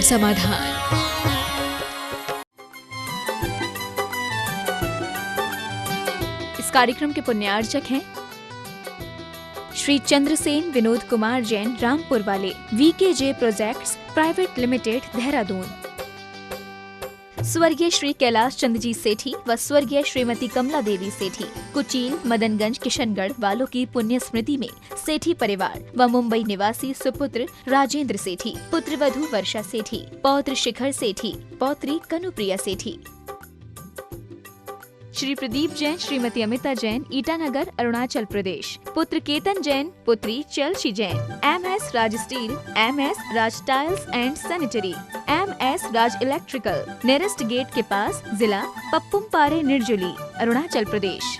समाधान। इस कार्यक्रम के पुण्यार्चक हैं श्री चंद्रसेन विनोद कुमार जैन, रामपुर वाले, VKJ projects private limited, Dehradun. स्वर्गीय श्री कैलाश चंद्र जी सेठी व स्वर्गीय श्रीमती कमला देवी सेठी, कुचील, मदनगंज, किशनगढ़ वालों की पुण्य स्मृति में सेठी परिवार व मुंबई निवासी सुपुत्र राजेंद्र सेठी, पुत्र वधू वर्षा सेठी, पौत्र शिखर सेठी, पौत्री कनुप्रिया सेठी। श्री प्रदीप जैन, श्रीमती अमिता जैन, ईटानगर, अरुणाचल प्रदेश, पुत्र केतन जैन, पुत्री Chalshi Jain, MS Raj steel, MS Raj tiles and sanitary, MS Raj electrical, nearest gate के पास, जिला पप्पुमपारे, निर्जुली, अरुणाचल प्रदेश।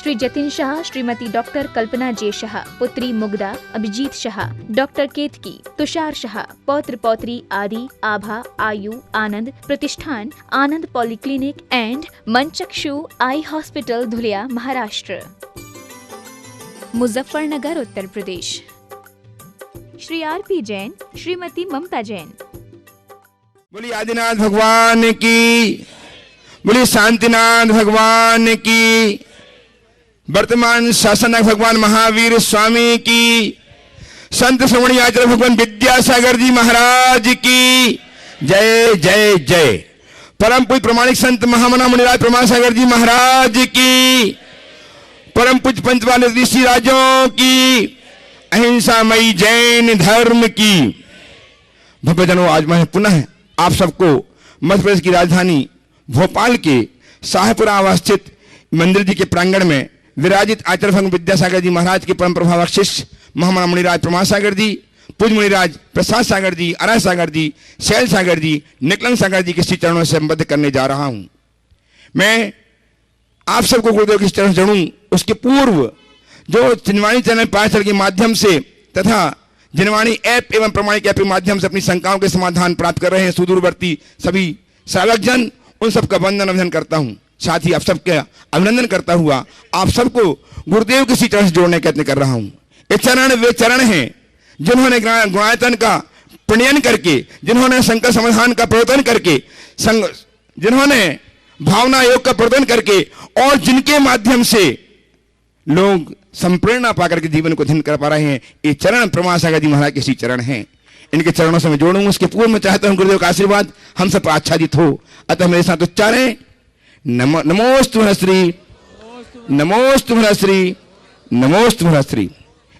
श्री जतिन शाह, श्रीमती डॉक्टर कल्पना जे शाह, पुत्री मुग्धा अभिजीत शाह, डॉक्टर केतकी, तुषार शाह, पौत्र पौत्री आदि, आभा, आयु, आनंद प्रतिष्ठान, Anand polyclinic and Manchakshu eye hospital, Dhulia, Maharashtra. Muzaffarnagar, Uttar Pradesh. Shri RP Jain, Shrimati Mamta Jain. बोलिए आदिनाथ भगवान की, बोलिए शांतिनाथ भगवान की, वर्तमान शासनक भगवान महावीर स्वामी की, संत श्रोमणी आचार्य भगवान विद्यासागर जी महाराज की जय जय जय। परम पूज्य प्रमाणिक संत महामना मुनिराज प्रमाण सागर जी महाराज की, परम पूज्य पंचवाले ऋषि राजों की, अहिंसामयी जैन धर्म की। भव्यजनों, आज मैं पुनः आप सबको मध्य प्रदेश की राजधानी भोपाल के शाहपुरा अवस्थित मंदिर जी के प्रांगण में विराजित आचार्य भगवान विद्यासागर जी महाराज के परम प्रभावक शिष्य महामना मुनिराज प्रमाण सागर जी, पूज्य मुनिराज प्रसाद सागर जी, अरह सागर जी, शैल सागर जी, निकलन सागर जी के श्री चरणों से संबद्ध करने जा रहा हूं। मैं आप सबको गुरुदेव के चरण जोड़ूं उसके पूर्व जो जिनवाणी चैनल पाठशाला के माध्यम से तथा जिनवाणी ऐप एवं प्रमाणिक ऐप के माध्यम से अपनी शंकाओं के समाधान प्राप्त कर रहे हैं सुदूरवर्ती सभी श्रावक जन, उन सबका वंदन अभिनंदन करता हूं। साथ ही आप सबका अभिनंदन करता हुआ आप सबको गुरुदेव के श्री चरण से जोड़ने का यत्न कर रहा हूं। ये चरण वे चरण हैं जिन्होंने गुणायतन का प्रणयन करके, जिन्होंने संकट समाधान का प्रवर्तन करके, जिन्होंने भावना योग का प्रवर्तन करके और जिनके माध्यम से लोग संप्रेरणा पाकर के जीवन को धन्य कर पा रहे हैं, ये चरण प्रमाण सागर जी महाराज के श्री चरण हैं। इनके चरणों से मैं जोड़ूंगा। उसके पूर्व में चाहता हूं गुरुदेव का आशीर्वाद हम सब पर आच्छादित हो। अतः मेरे साथ उच्चारें नमोस्तु हरश्री, नमोस्तु हरश्री, नमोस्तु हरश्री।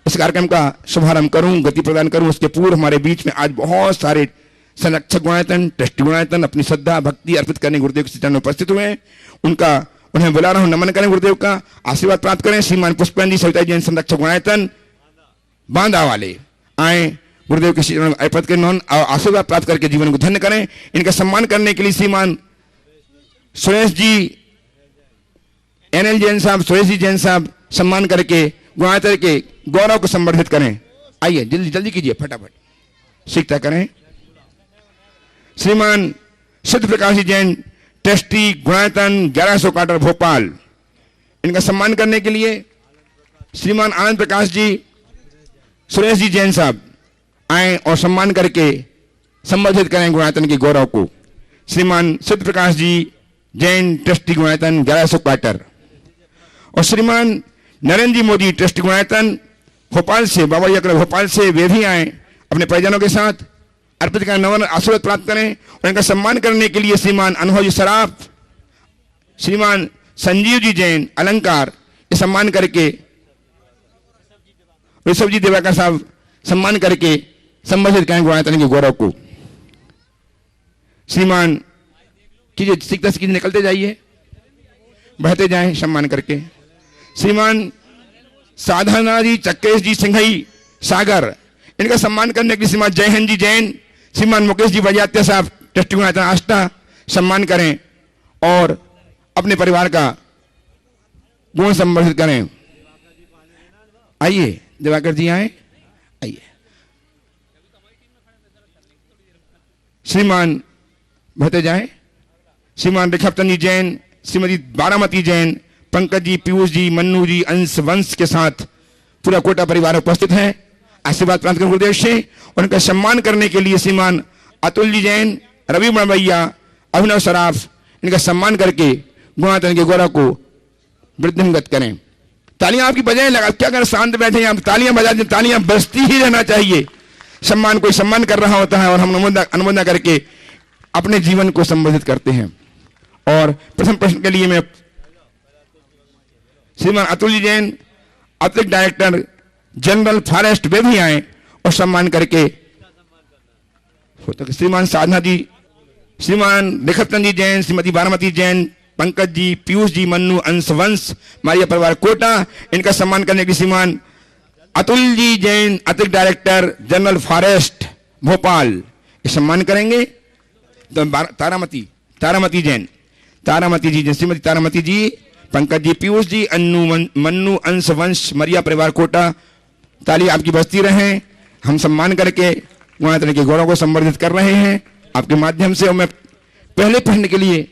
इस कार्यक्रम का शुभारंभ करूं, गति प्रदान करूं, उसके पूर्व हमारे बीच में आज बहुत सारे संरक्षक गुणायतन, ट्रस्टी गुणायतन अपनी श्रद्धा भक्ति अर्पित करने गुरुदेव के चरण में उपस्थित हुए हैं। उन्हें बुला रहा हूं, नमन करें, गुरुदेव का आशीर्वाद प्राप्त करें। श्रीमान पुष्पन जी, सविता जैन संरक्षक गुणायतन बांदा वाले आए, गुरुदेव के चरण में अर्पित करें, आशीर्वाद प्राप्त करके जीवन को धन्य करें। इनका सम्मान करने के लिए श्रीमान सुरेश जी NL जैन साहब, सुरेश जी जैन साहब सम्मान करके गुणायतन के गौरव को संवर्धित करें। आइए जल्दी जल्दी कीजिए, फटाफट सीखता करें। श्रीमान सिद्ध प्रकाश जी जैन, ट्रस्टी गुणायतन 1100 क्वार्टर भोपाल, इनका सम्मान करने के लिए श्रीमान आनंद प्रकाश जी, सुरेश जी जैन साहब आए और सम्मान करके संवर्धित करें गुणायतन के गौरव को। श्रीमान सिद्ध प्रकाश जी जैन, ट्रस्टी गुणायतन 1100 क्वार्टर, और श्रीमान नरेंद्र जी मोदी, ट्रस्टी गुणायतन भोपाल से, बाबा यकर भोपाल से, वे भी आए अपने परिजनों के साथ अर्पित कर नवन आशीर्वाद प्राप्त करें। और इनका सम्मान करने के लिए श्रीमान अनुभव जी सराफ, श्रीमान संजीव जी जैन अलंकार, ये सम्मान करके, ऋषभ जी देवाकर साहब सम्मान करके संबोधित करें गुणायतन के गौरव को। श्रीमान कीजिए, सीखता सीखते निकलते जाइए, बढ़ते जाएं सम्मान करके। श्रीमान साधना जी, चक्रेश जी सिंघई सागर, इनका सम्मान करने के लिए श्रीमान जयहन जी जैन, श्रीमान मुकेश जी बजात्या साहब, ट्रस्टी गुणायतन आस्था, सम्मान करें और अपने परिवार का गुण संवर्धित करें। आइए दिवाकर जी आए, आइए। श्रीमान बढ़ते जाए, श्रीमान ऋषभचंद जी जैन, श्रीमती बारामती जैन, पंकज जी, पीयूष जी, मन्नू जी, अंश वंश के साथ पूरा कोटा परिवार उपस्थित है। आशीर्वाद प्राप्त करें गुरुदेव से। उनका सम्मान करने के लिए श्रीमान अतुल जी जैन, रवि भैया, अभिनव सराफ, इनका सम्मान करके गुणातन के गौरव को वृद्धिंगत करें। तालियां आपकी बजाएं, लगा क्या करें, शांत बैठे हैं आप, तालियां बजा दें, तालियां बजती ही रहना चाहिए। सम्मान, कोई सम्मान कर रहा होता है और हम अनुमोदन करके अपने जीवन को संबोधित करते हैं। और प्रथम प्रश्न के लिए मैं श्रीमान अतुल जी जैन, अतिरिक्त डायरेक्टर जनरल फॉरेस्ट, वे भी आए और सम्मान करके, श्रीमान साधना जी, श्रीमान निखतन जी जैन, श्रीमती बारामती जैन, पंकज जी, पीयूष जी, मन्नू, अंशवंश, मारिया परिवार कोटा, इनका सम्मान करने के लिए श्रीमान अतुल जी जैन, अतिरिक्त डायरेक्टर जनरल फॉरेस्ट भोपाल, ये सम्मान करेंगे। तो तारामती जैन, श्रीमती तारामती जी, पंकज जी, पीयूष जी, मन्नू, अंशवंश, मरिया परिवार कोटा, ताली आपकी बजती रहे। हम सम्मान करके गुणातन के गौरव को संवर्धित कर रहे हैं आपके माध्यम से। और मैं पहले प्रश्न के लिए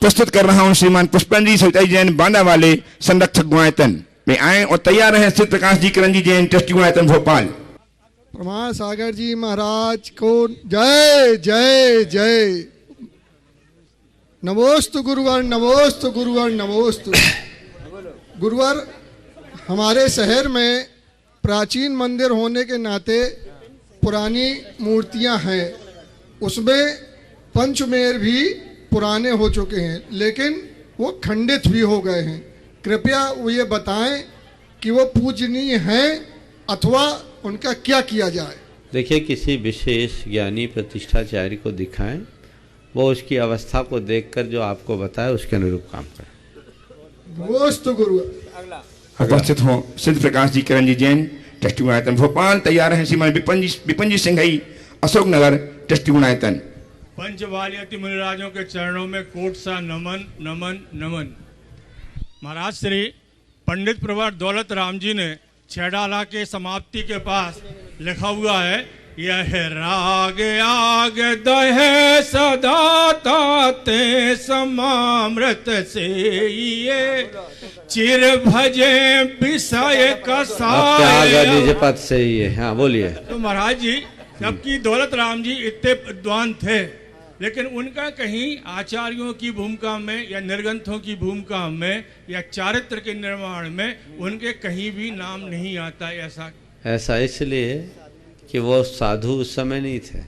प्रस्तुत कर रहा हूं श्रीमान पुष्पन जी सविता जैन, बांदा वाले, संरक्षक गुणायतन में आए और तैयार हैं श्री प्रकाश जी, किरण जी जैन, ट्रस्टी गुणायतन भोपाल। प्रमाण सागर जी महाराज को जय जय जय। नमोस्तु गुरुवर, नमोस्तु गुरुवर, नमोस्तु गुरुवर। हमारे शहर में प्राचीन मंदिर होने के नाते पुरानी मूर्तियां हैं, उसमें पंचमेर भी पुराने हो चुके हैं, लेकिन वो खंडित भी हो गए हैं। कृपया वो ये बताएं कि वो पूजनीय हैं अथवा उनका क्या किया जाए। देखिए, किसी विशेष ज्ञानी प्रतिष्ठाचार्य को दिखाएं, वो उसकी अवस्था को देखकर जो आपको बताए उसके अनुरूप काम करें। दोस्त गुरु उपस्थित हो सिद्ध प्रकाश जी, किरण जी जैन, ट्रस्टी गुणायतन भोपाल। तैयार हैं श्रीमान विपिन जी सिंघई, अशोक नगर, ट्रस्टी गुणायतन। पंचवालियति मुनिराजों के चरणों में कोट सा नमन नमन नमन। महाराज श्री पंडित प्रवर दौलत राम जी ने छेडाला के समाप्ति के पास लिखा हुआ है, यह राग आग दहे सदा ताते समामृत से ये चिर भजे विषय कसाय पद से ही है। हाँ बोलिए। तो महाराज जी, जबकि दौलत राम जी इतने विद्वान थे, लेकिन उनका कहीं आचार्यों की भूमिका में या निर्ग्रंथों की भूमिका में या चारित्र के निर्माण में उनके कहीं भी नाम नहीं आता। ऐसा इसलिए कि वो साधु उस समय नहीं थे।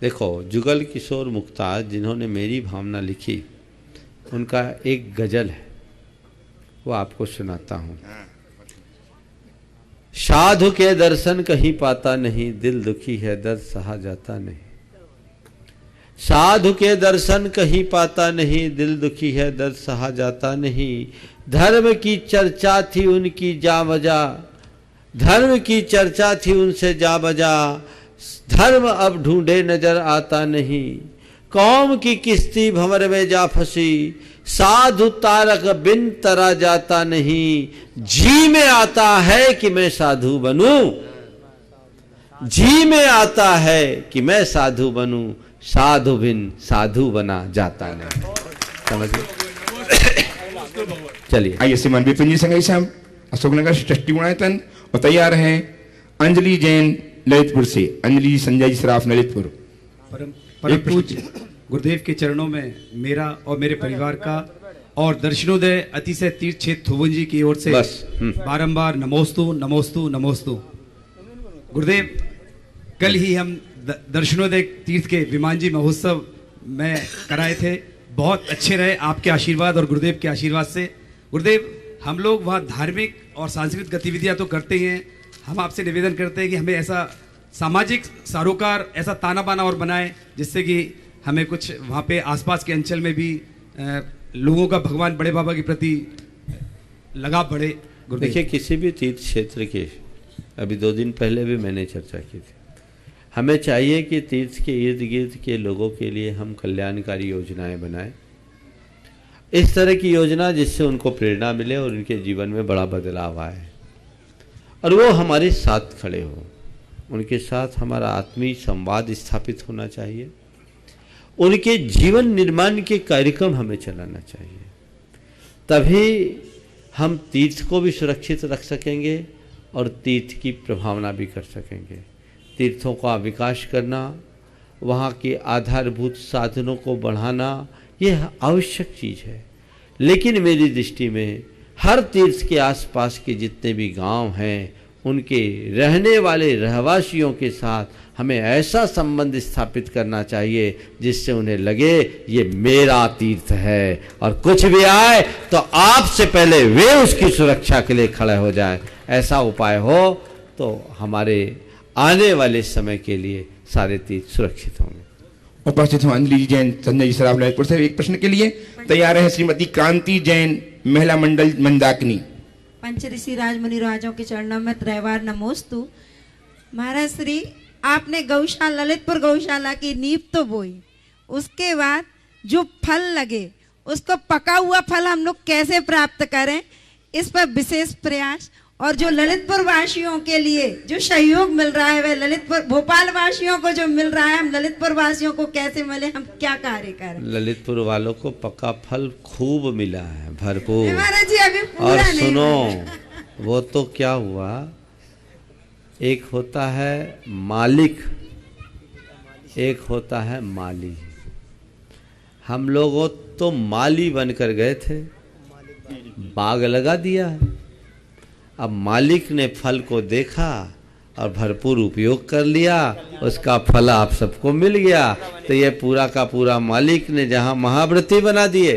देखो, जुगल किशोर मुख्तार जिन्होंने मेरी भावना लिखी, उनका एक गजल है, वो आपको सुनाता हूँ। साधु के दर्शन कहीं पाता नहीं, दिल दुखी है दर्द सहा जाता नहीं। साधु के दर्शन कहीं पाता नहीं, दिल दुखी है दर्द सहा जाता नहीं। धर्म की चर्चा थी उनकी जा बजा, धर्म की चर्चा थी उनसे जा बजा। धर्म अब ढूंढे नजर आता नहीं, कौम की किस्ती भंवर में जा फंसी। साधु तारक बिन तरा जाता नहीं, जी में आता है कि मैं साधु बनूं, जी में आता है कि मैं साधु बनूं। साधु बिन साधु बना जाता नहीं। समझ चलिए। आइए श्रीमान विपिन जी संघई साहब, अशोकनगर, ट्रस्टी गुणायतन। और तैयार हैं अंजलि जैन, ललितपुर से, अंजलि संजय श्राफ, ललितपुर। परम पूज्य गुरुदेव के चरणों में मेरा और मेरे परिवार का और दर्शनोदय अतिशय तीर्थ क्षेत्र थुवन जी की ओर से बारंबार नमोस्तु नमोस्तु नमोस्तु। गुरुदेव, कल ही हम दर्शनोदय तीर्थ के विमान जी महोत्सव में कराए थे, बहुत अच्छे रहे आपके आशीर्वाद और गुरुदेव के आशीर्वाद से। गुरुदेव, हम लोग वहाँ धार्मिक और सांस्कृतिक गतिविधियाँ तो करते ही हैं, हम आपसे निवेदन करते हैं कि हमें ऐसा सामाजिक सरोकार, ऐसा ताना बाना और बनाए जिससे कि हमें कुछ वहाँ पे आसपास के अंचल में भी लोगों का भगवान बड़े बाबा के प्रति लगाव बढ़े। देखिए, किसी भी तीर्थ क्षेत्र के, अभी 2 दिन पहले भी मैंने चर्चा की थी, हमें चाहिए कि तीर्थ के इर्द गिर्द के लोगों के लिए हम कल्याणकारी योजनाएं बनाएं, इस तरह की योजना जिससे उनको प्रेरणा मिले और उनके जीवन में बड़ा बदलाव आए और वो हमारे साथ खड़े हो। उनके साथ हमारा आत्मीय संवाद स्थापित होना चाहिए, उनके जीवन निर्माण के कार्यक्रम हमें चलाना चाहिए, तभी हम तीर्थ को भी सुरक्षित रख सकेंगे और तीर्थ की प्रभावना भी कर सकेंगे। तीर्थों का विकास करना, वहाँ के आधारभूत साधनों को बढ़ाना, यह आवश्यक चीज़ है। लेकिन मेरी दृष्टि में हर तीर्थ के आसपास के जितने भी गांव हैं, उनके रहने वाले रहवासियों के साथ हमें ऐसा संबंध स्थापित करना चाहिए जिससे उन्हें लगे ये मेरा तीर्थ है, और कुछ भी आए तो आपसे पहले वे उसकी सुरक्षा के लिए खड़े हो जाए। ऐसा उपाय हो तो हमारे आने वाले समय के लिए सारे तीर्थ सुरक्षित होंगे। उपस्थित हूँ अंजलि जैन, संजय जी सराफ ललितपुर से। एक प्रश्न के लिए तैयार है श्रीमती क्रांति जैन, महिला मंडल मंदाकिनी। पंच ऋषि राजमुनि राजों के चरणों में त्रैवार नमोस्तु। महाराज श्री, आपने गौशाला, ललितपुर गौशाला की नींव तो बोई, उसके बाद जो फल लगे उसको पका हुआ फल हम लोग कैसे प्राप्त करें, इस पर विशेष प्रयास। और जो ललितपुर वासियों के लिए जो सहयोग मिल रहा है, वह ललितपुर भोपाल वासियों को जो मिल रहा है, हम ललितपुर वासियों को कैसे मिले, हम क्या कार्य करें? ललितपुर वालों को पका फल खूब मिला है, भरपूर। महाराज जी अभी पूरा और नहीं सुनो, वो तो क्या हुआ, एक होता है मालिक, एक होता है माली। हम लोग तो माली बनकर गए थे, बाग लगा दिया। अब मालिक ने फल को देखा और भरपूर उपयोग कर लिया, उसका फल आप सबको मिल गया। तो ये पूरा का पूरा मालिक ने जहाँ महाव्रती बना दिए,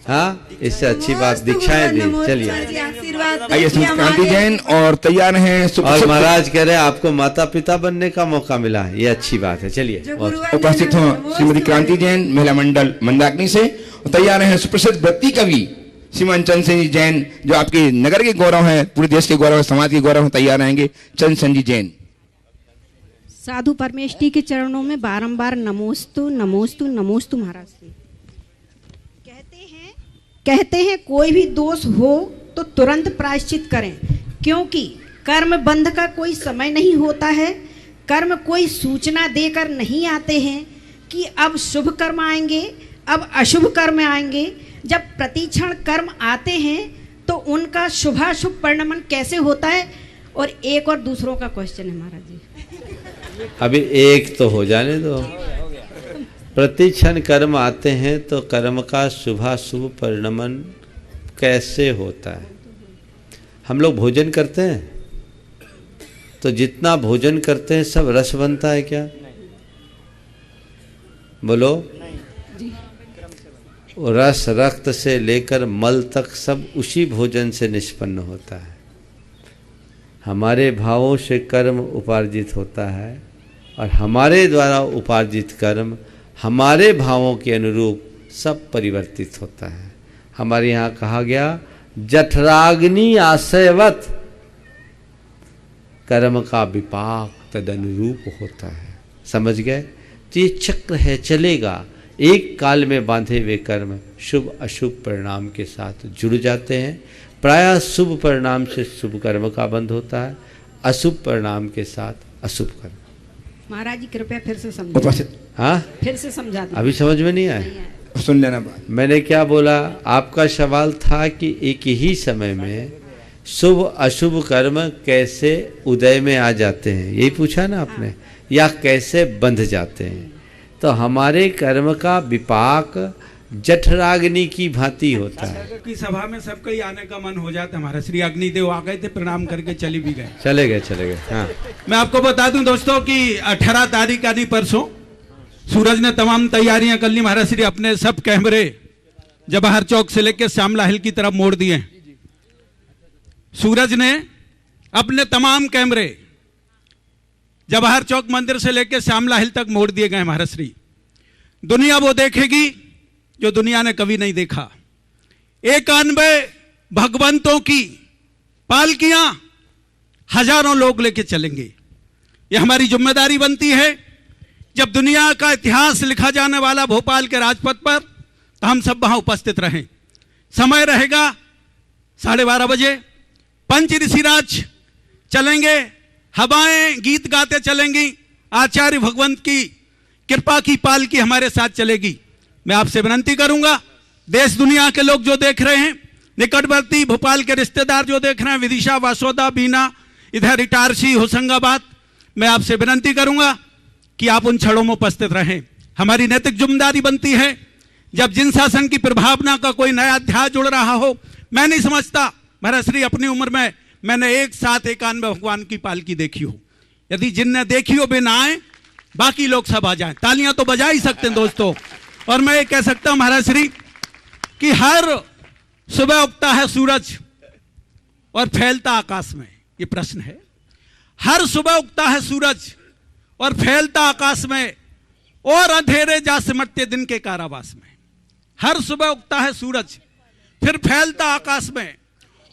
हाँ, इससे अच्छी बात दीक्षाएं दी। चलिए आइए क्रांति जैन और तैयार हैं। और महाराज कह रहे हैं आपको माता पिता बनने का मौका मिला है, ये अच्छी बात है। चलिए उपस्थित हो श्रीमती क्रांति जैन, महिला मंडल मंदाकिनी से। तैयार हैं सुप्रसिद्ध व्रती कवि श्रीमान चंद सिंह जी जैन, जो आपके नगर के गौरव हैं, पूरे देश के गौरव, समाज के गौरव हैं। तैयार रहेंगे चंद सिंह जी जैन। साधु परमेष्ठी के चरणों में बारंबार नमोस्तु नमोस्तु नमोस्तु। महाराज जी कहते हैं कोई भी दोष हो तो तुरंत प्रायश्चित करें, क्योंकि कर्म बंध का कोई समय नहीं होता है। कर्म कोई सूचना देकर नहीं आते हैं कि अब शुभ कर्म आएंगे, अब अशुभ कर्म आएंगे। जब प्रतिक्षण कर्म आते हैं तो उनका शुभाशुभ परिणमन कैसे होता है? और एक और दूसरों का क्वेश्चन है महाराज जी। अभी एक तो हो जाने दो। प्रतिक्षण कर्म आते हैं तो कर्म का शुभाशुभ परिणमन कैसे होता है? हम लोग भोजन करते हैं तो जितना भोजन करते हैं सब रस बनता है क्या? बोलो। रस रक्त से लेकर मल तक सब उसी भोजन से निष्पन्न होता है। हमारे भावों से कर्म उपार्जित होता है और हमारे द्वारा उपार्जित कर्म हमारे भावों के अनुरूप सब परिवर्तित होता है। हमारे यहाँ कहा गया जठराग्नि आशयवत कर्म का विपाक तदनुरूप होता है। समझ गए? तो ये चक्र है, चलेगा। एक काल में बांधे हुए कर्म शुभ अशुभ परिणाम के साथ जुड़ जाते हैं। प्रायः शुभ परिणाम से शुभ कर्म का बंध होता है, अशुभ परिणाम के साथ अशुभ कर्म। महाराज जी कृपया फिर से समझा। हाँ, फिर से समझा दीजिए। अभी समझ में नहीं आया? सुन लेना बात। मैंने क्या बोला? आपका सवाल था कि एक ही समय में शुभ अशुभ कर्म कैसे उदय में आ जाते हैं, यही पूछा ना आपने, या कैसे बंध जाते हैं। तो हमारे कर्म का विपाक जठराग्नि की भांति होता है। की सभा में सबका ही आने का मन हो जाता है। हमारा श्री अग्निदेव आ गए थे, प्रणाम करके चले भी गए। चले गए। हाँ, मैं आपको बता दूं दोस्तों कि 18 तारीख यानी परसों सूरज ने तमाम तैयारियां कर ली। महाराज श्री अपने सब कैमरे जवाहर चौक से लेकर श्यामला हिल की तरफ मोड़ दिए। सूरज ने अपने तमाम कैमरे जवाहर चौक मंदिर से लेकर श्यामला हिल तक मोड़ दिए गए। महाराज श्री दुनिया वो देखेगी जो दुनिया ने कभी नहीं देखा। 91 भगवंतों की पालकियां हजारों लोग लेके चलेंगे। ये हमारी जिम्मेदारी बनती है। जब दुनिया का इतिहास लिखा जाने वाला भोपाल के राजपथ पर, तो हम सब वहां उपस्थित रहें। समय रहेगा 12:30 बजे। पंच ऋषिराज चलेंगे, हवाएं गीत गाते चलेंगी। आचार्य भगवंत की कृपा की पालकी हमारे साथ चलेगी। मैं आपसे विनती करूंगा, देश दुनिया के लोग जो देख रहे हैं, निकटवर्ती भोपाल के रिश्तेदार जो देख रहे हैं, विदिशा, वासोदा, बीना, इधर इटारसी, होशंगाबाद, मैं आपसे विनती करूंगा कि आप उन क्षणों में उपस्थित रहें। हमारी नैतिक जिम्मेदारी बनती है जब जिन शासन की प्रभावना का कोई नया अध्याय जुड़ रहा हो। मैं नहीं समझता महाराज श्री अपनी उम्र में मैंने एक साथ 91 भगवान की पालकी देखी हो। यदि जिनने देखी हो वे ना आए, बाकी लोग सब आ जाएं। तालियां तो बजा ही सकते हैं दोस्तों। और मैं ये कह सकता हूं महाराज श्री कि हर सुबह उगता है सूरज और फैलता आकाश में, ये प्रश्न है। हर सुबह उगता है सूरज और फैलता आकाश में, और अंधेरे जा सिमटते दिन के कारावास में। हर सुबह उगता है सूरज, फिर फैलता आकाश में,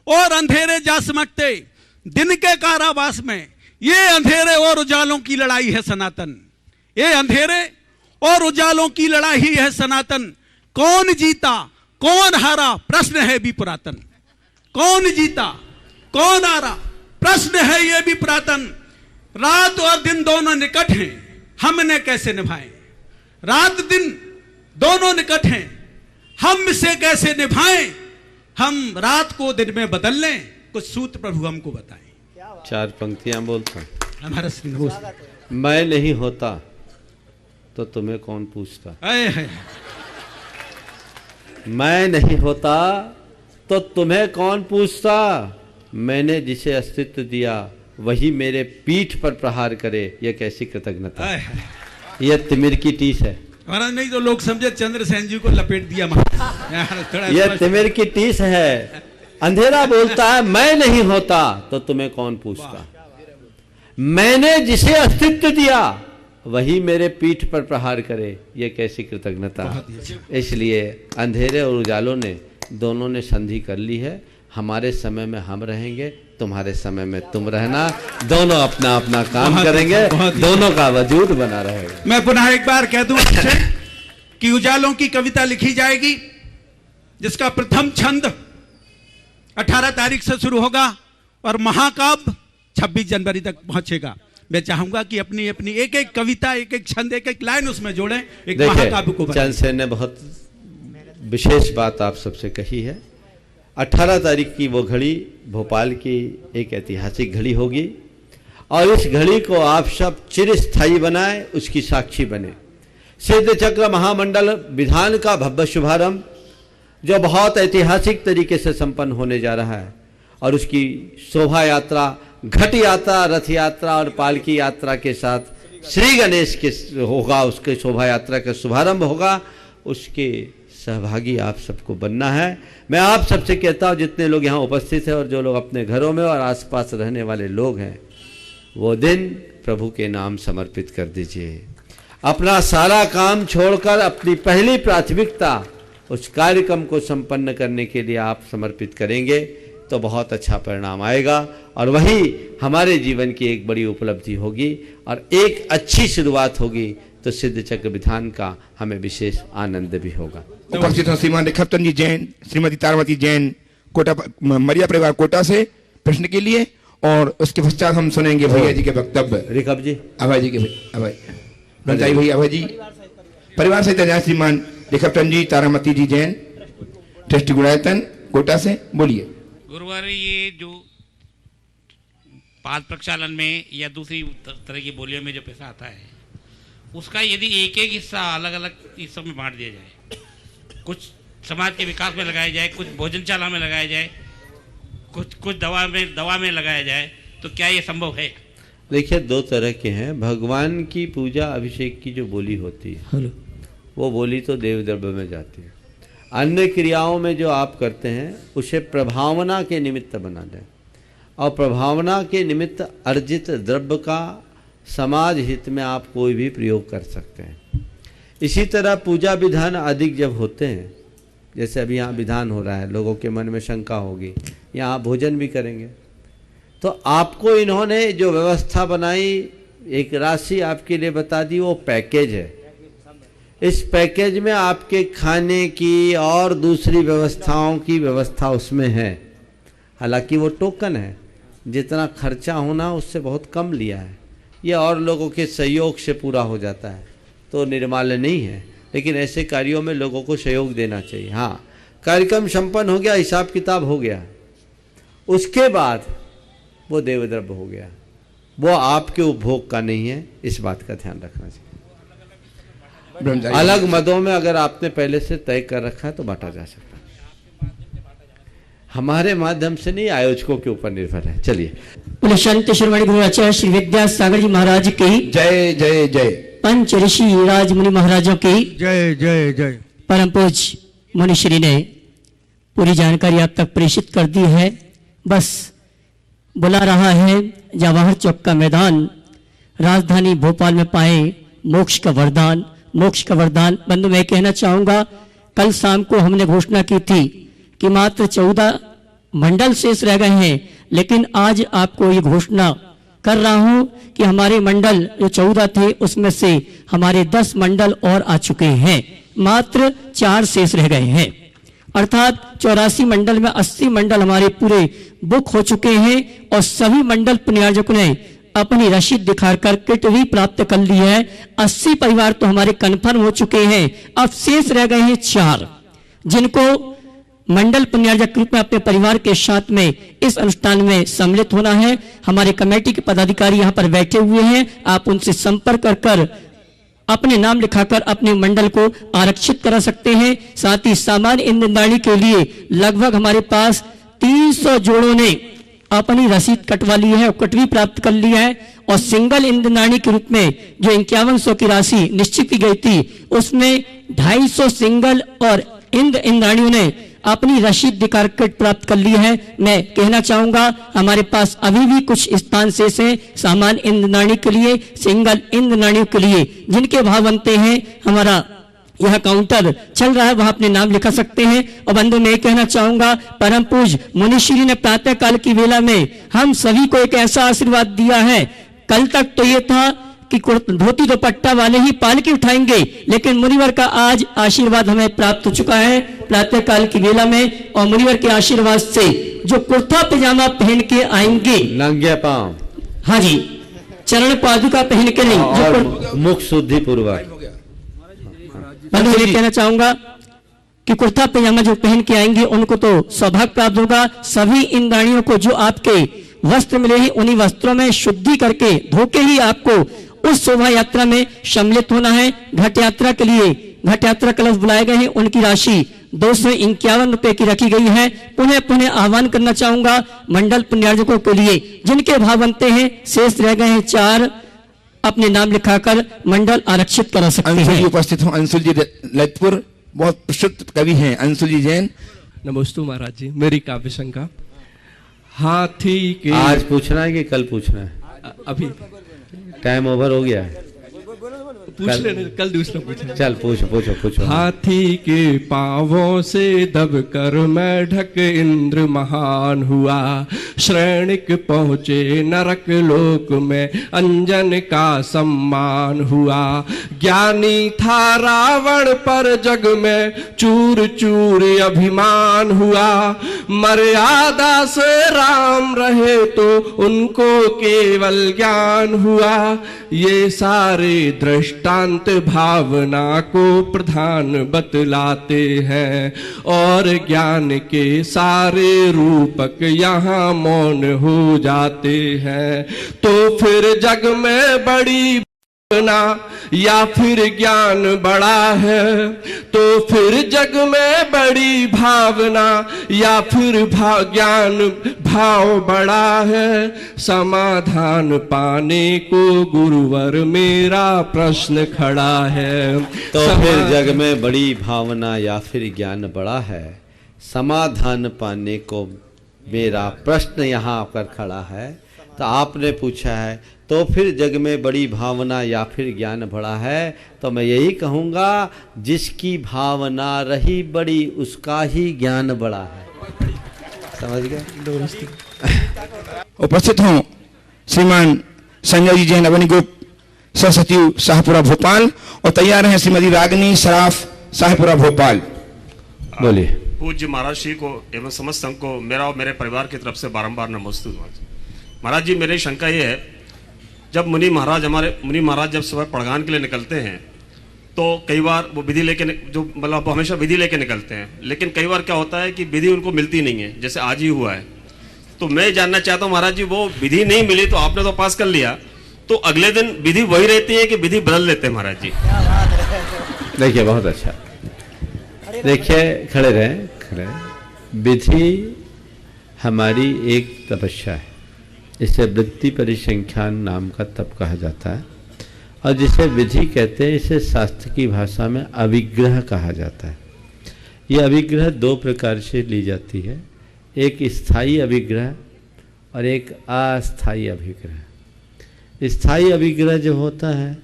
और अंधेरे जा सिमटते दिन के कारावास में। ये अंधेरे और उजालों की लड़ाई है सनातन। ये अंधेरे और उजालों की लड़ाई है सनातन। कौन जीता कौन हारा प्रश्न है भी पुरातन। कौन जीता कौन हारा प्रश्न है ये भी पुरातन। रात और दिन दोनों निकट हैं, हमने कैसे निभाएं। रात दिन दोनों निकट हैं, हम इसे कैसे निभाएं। हम रात को दिन में बदल लें, कुछ सूत्र प्रभु हमको बताएं। 4 पंक्तियां बोलता हमारा श्री मैं नहीं होता तो तुम्हें कौन पूछता। मैं नहीं होता तो तुम्हें कौन पूछता। मैंने जिसे अस्तित्व दिया वही मेरे पीठ पर प्रहार करे, यह कैसी कृतज्ञता। यह तिमिर की टीस है महाराज। नहीं तो लोग समझे चंद्रसेन जी को लपेट दिया महाराज। यह तिमिर की टीस है। अंधेरा बोलता है मैं नहीं होता तो तुम्हें कौन पूछता। मैंने जिसे अस्तित्व दिया वही मेरे पीठ पर प्रहार करे, यह कैसी कृतज्ञता। इसलिए अंधेरे और उजालों ने दोनों ने संधि कर ली है। हमारे समय में हम रहेंगे, तुम्हारे समय में तुम रहना। दोनों अपना अपना काम करेंगे, दोनों का वजूद बना रहेगा। मैं पुनः एक बार कह दूं कि उजालों की कविता लिखी जाएगी जिसका प्रथम छंद 18 तारीख से शुरू होगा और महाकाव्य 26 जनवरी तक पहुंचेगा। मैं चाहूंगा कि अपनी अपनी एक एक कविता, एक एक छंद, एक एक लाइन उसमें जोड़ें, एक महाकाव्य को। चंद सेन ने बहुत विशेष बात आप सबसे कही है। 18 तारीख की वो घड़ी भोपाल की एक ऐतिहासिक घड़ी होगी और इस घड़ी को आप सब चिरस्थायी बनाए, उसकी साक्षी बने। सिद्ध चक्र महामंडल विधान का भव्य शुभारंभ जो बहुत ऐतिहासिक तरीके से संपन्न होने जा रहा है और उसकी शोभा यात्रा, घट यात्रा, रथ यात्रा और पालकी यात्रा के साथ श्री गणेश के होगा। उसके शोभा यात्रा का शुभारंभ होगा, उसके सहभागी आप सबको बनना है। मैं आप सबसे कहता हूँ जितने लोग यहाँ उपस्थित हैं और जो लोग अपने घरों में और आसपास रहने वाले लोग हैं, वो दिन प्रभु के नाम समर्पित कर दीजिए। अपना सारा काम छोड़कर अपनी पहली प्राथमिकता उस कार्यक्रम को संपन्न करने के लिए आप समर्पित करेंगे तो बहुत अच्छा परिणाम आएगा और वही हमारे जीवन की एक बड़ी उपलब्धि होगी और एक अच्छी शुरुआत होगी तो सिद्ध चक्र विधान का हमें विशेष आनंद भी होगा। उपस्थित श्रीमान रेखाचंद जी जैन, श्रीमती तारावती जैन, कोटा मरिया परिवार कोटा से प्रश्न के लिए, और उसके पश्चात हम सुनेंगे भैया जी के वक्तव्य। रिकब जी, अभय जी के अभय बनताई भैया, अभय जी परिवार से तैयार। श्रीमान रेखाचंद जी, तारामती जी जैन, ट्रस्टी गुणायतन कोटा से, बोलिए। गुरुवार ये जो पाद प्रक्षालन में या दूसरी तरह की बोलियों में जो पैसा आता है उसका यदि एक एक हिस्सा अलग अलग हिस्सों में बांट दिया जाए, कुछ समाज के विकास में लगाया जाए, कुछ भोजनशाला में लगाया जाए, कुछ दवा में लगाया जाए, तो क्या ये संभव है? देखिए, 2 तरह के हैं। भगवान की पूजा अभिषेक की जो बोली होती है वो बोली तो देव द्रव्य में जाती है। अन्य क्रियाओं में जो आप करते हैं उसे प्रभावना के निमित्त बना दें और प्रभावना के निमित्त अर्जित द्रव्य का समाज हित में आप कोई भी प्रयोग कर सकते हैं। इसी तरह पूजा विधान अधिक जब होते हैं, जैसे अभी यहाँ विधान हो रहा है, लोगों के मन में शंका होगी, यहाँ भोजन भी करेंगे, तो आपको इन्होंने जो व्यवस्था बनाई, एक राशि आपके लिए बता दी, वो पैकेज है। इस पैकेज में आपके खाने की और दूसरी व्यवस्थाओं की व्यवस्था उसमें है। हालांकि वो टोकन है, जितना खर्चा होना उससे बहुत कम लिया है। ये और लोगों के सहयोग से पूरा हो जाता है, तो निर्माल्य नहीं है, लेकिन ऐसे कार्यों में लोगों को सहयोग देना चाहिए। हाँ, कार्यक्रम संपन्न हो गया, हिसाब किताब हो गया, उसके बाद वो देवद्रव्य हो गया, वो आपके उपभोग का नहीं है, इस बात का ध्यान रखना चाहिए। अलग मदों में अगर आपने पहले से तय कर रखा है तो बांटा जा सकता है, हमारे माध्यम से नहीं, आयोजकों के ऊपर निर्भर है। चलिए, बोले संत शिरोमणि गुरुआचार्य श्री विद्यासागर जी महाराज की जय जय जय। पंच ऋषि राज मुनि महाराजों की जय जय जय। परम पूज्य मुनिश्री ने पूरी जानकारी आप तक प्रेषित कर दी है। बस बुला रहा है जवाहर चौक का मैदान, राजधानी भोपाल में पाए मोक्ष का वरदान, मोक्ष का वरदान। बंधु मैं कहना चाहूंगा, कल शाम को हमने घोषणा की थी कि मात्र 14 मंडल शेष रह गए हैं, लेकिन आज आपको ये घोषणा कर रहा हूं कि हमारे मंडल जो 14 थे उसमें से हमारे 10 मंडल और आ चुके हैं, मात्र 4 शेष रह गए हैं। अर्थात 84 मंडल में 80 मंडल हमारे पूरे बुक हो चुके हैं और सभी मंडल पुण्यार्जकों ने अपनी रसीद दिखाकर किट भी प्राप्त कर ली है। 80 परिवार तो हमारे कन्फर्म हो चुके हैं, अब शेष रह गए हैं 4, जिनको मंडल पुण्यार्जक के रूप में अपने परिवार के साथ में इस अनुष्ठान में सम्मिलित होना है। हमारे कमेटी के पदाधिकारी यहाँ पर बैठे हुए हैं, आप उनसे संपर्क कर अपने नाम लिखाकर अपने मंडल को आरक्षित करा सकते हैं। साथ ही सामान्य इंद्रदानी के लिए लगभग हमारे पास 300 जोड़ों ने अपनी रसीद कटवा ली है और कटवी प्राप्त कर ली है, और सिंगल इंद्रदानी के रूप में जो 5100 की राशि निश्चित की गई थी उसमें 250 सिंगल और इंद्राणियों ने अपनी रसीद दिखाकर किट प्राप्त कर ली है। मैं कहना चाहूंगा हमारे पास अभी भी कुछ स्थान शेष है सामान्य इंद्रदानी के लिए, सिंगल इंद्रदानियों के लिए, जिनके भाव बनते हैं। हमारा यह काउंटर चल रहा है, वहां अपने नाम लिखा सकते हैं। और बंधु मैं कहना चाहूंगा, परम पूज्य मुनिश्री ने प्रातः काल की वेला में हम सभी को एक ऐसा आशीर्वाद दिया है। कल तक तो ये था कि धोती दुपट्टा वाले ही पालकी उठाएंगे, लेकिन मुनिवर का आज आशीर्वाद हमें प्राप्त हो चुका है प्रातः काल की वेला में, और मुनिवर के आशीर्वाद से जो कुर्ता पजामा पहन के आएंगे नंगे पांव, हाँ जी, चरण पादुका पहन के नहीं, और मुख शुद्धि पूर्वक, मैं ये कहना चाहूंगा कि कुर्ता पजामा जो पहन के आएंगे उनको तो सौभाग्य प्राप्त होगा। सभी इंद्राणियों को जो आपके वस्त्र मिले हैं उन्हीं वस्त्रों में शुद्धि करके धोके ही आपको उस शोभा यात्रा में सम्मिलित होना है। घट यात्रा के लिए घट यात्रा कलश बुलाए गए हैं, उनकी राशि 251 रुपए की रखी गई है। पुनः पुनः आह्वान करना चाहूंगा मंडल पुण्यार्जकों के लिए जिनके भाव बनते हैं, शेष रह गए हैं 4, अपने नाम लिखाकर मंडल आरक्षित करा सकते हैं। अंशुल जी उपस्थित हो, अंशुल जी ललितपुर, बहुत प्रसिद्ध कवि हैं अंशुल जी जैन। नमोस्तु महाराज जी, मेरी काव्य शंका, हाथी के आज पूछना है कि कल पूछना है? अभी टाइम ओवर हो गया है, पूछ लेने, कल दूसरा पूछना। चल पूछो। हाथी के पांवों से दबकर मैं ढक इंद्र महान हुआ, श्रेणिक पहुंचे नरक लोक में अंजन का सम्मान हुआ। ज्ञानी था रावण पर जग में चूर चूर अभिमान हुआ, मर्यादा से राम रहे तो उनको केवल ज्ञान हुआ। ये सारे दृष्टांत भावना को प्रधान बतलाते हैं, और ज्ञान के सारे रूपक यहाँ मौन हो जाते हैं। तो फिर जग में बड़ी भावना या फिर ज्ञान बड़ा है, तो फिर जग में बड़ी भावना या फिर ज्ञान भाव बड़ा है। समाधान पाने को गुरुवर मेरा प्रश्न खड़ा है। तो फिर जग में बड़ी भावना या फिर ज्ञान बड़ा है, समाधान पाने को मेरा प्रश्न यहाँ आकर खड़ा है। तो आपने पूछा है तो फिर जग में बड़ी भावना या फिर ज्ञान बड़ा है, तो मैं यही कहूँगा जिसकी भावना रही बड़ी उसका ही ज्ञान बड़ा है। समझ गए? उपस्थित हों श्रीमान संजय जी जैन अवनी ग्रुप सह सचिव शाहपुरा भोपाल, और तैयार हैं श्रीमती रागिनी सराफ शाहपुरा भोपाल। बोलिए। पूज्य महाराज श्री को एवं समस्त संघ को मेरा और मेरे परिवार की तरफ से बारंबार नमोस्तु। महाराज जी, मेरी शंका ये है, जब मुनि महाराज जब सुबह पड़गान के लिए निकलते हैं तो कई बार वो विधि लेके जो मतलब वो हमेशा विधि लेके निकलते हैं, लेकिन कई बार क्या होता है कि विधि उनको मिलती नहीं है, जैसे आज ही हुआ है। तो मैं जानना चाहता हूँ महाराज जी, वो विधि नहीं मिली तो आपने तो पास कर लिया, तो अगले दिन विधि वही रहती है कि विधि बदल लेते हैं महाराज जी? देखिए बहुत अच्छा, देखिए खड़े रहें। विधि हमारी एक तपस्या है, इसे वृत्ति परिसंख्यान नाम का तप कहा जाता है, और जिसे विधि कहते हैं इसे शास्त्र की भाषा में अभिग्रह कहा जाता है। ये अभिग्रह दो प्रकार से ली जाती है, एक स्थायी अभिग्रह और एक अस्थायी अभिग्रह। स्थायी अभिग्रह जो होता है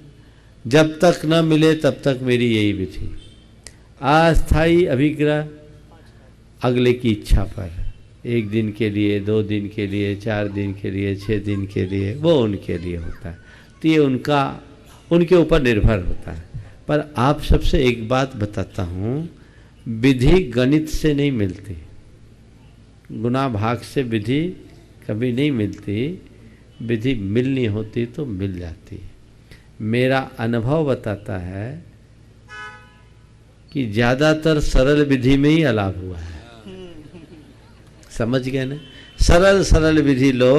जब तक न मिले तब तक मेरी यही विधि। अस्थायी अभिग्रह अगले की इच्छा पर, एक दिन के लिए, 2 दिन के लिए, 4 दिन के लिए, 6 दिन के लिए, वो उनके लिए होता है। तो ये उनके ऊपर निर्भर होता है। पर आप सबसे एक बात बताता हूँ, विधि गणित से नहीं मिलती, गुना भाग से विधि कभी नहीं मिलती। विधि मिलनी होती तो मिल जाती। मेरा अनुभव बताता है कि ज़्यादातर सरल विधि में ही अलाभ हुआ है। समझ गए ना? सरल विधि लो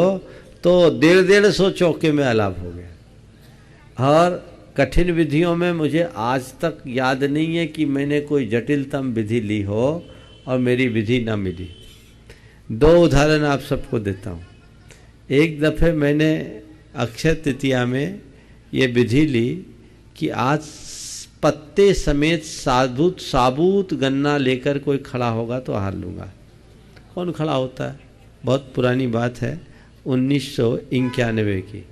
तो 150 चौके में अलाभ हो गया। और कठिन विधियों में मुझे आज तक याद नहीं है कि मैंने कोई जटिलतम विधि ली हो और मेरी विधि ना मिली। 2 उदाहरण आप सबको देता हूँ। एक दफ़े मैंने अक्षय तृतीया में ये विधि ली कि आज पत्ते समेत साबुत गन्ना लेकर कोई खड़ा होगा तो हार लूँगा। कौन खड़ा होता है? बहुत पुरानी बात है, 1991 की।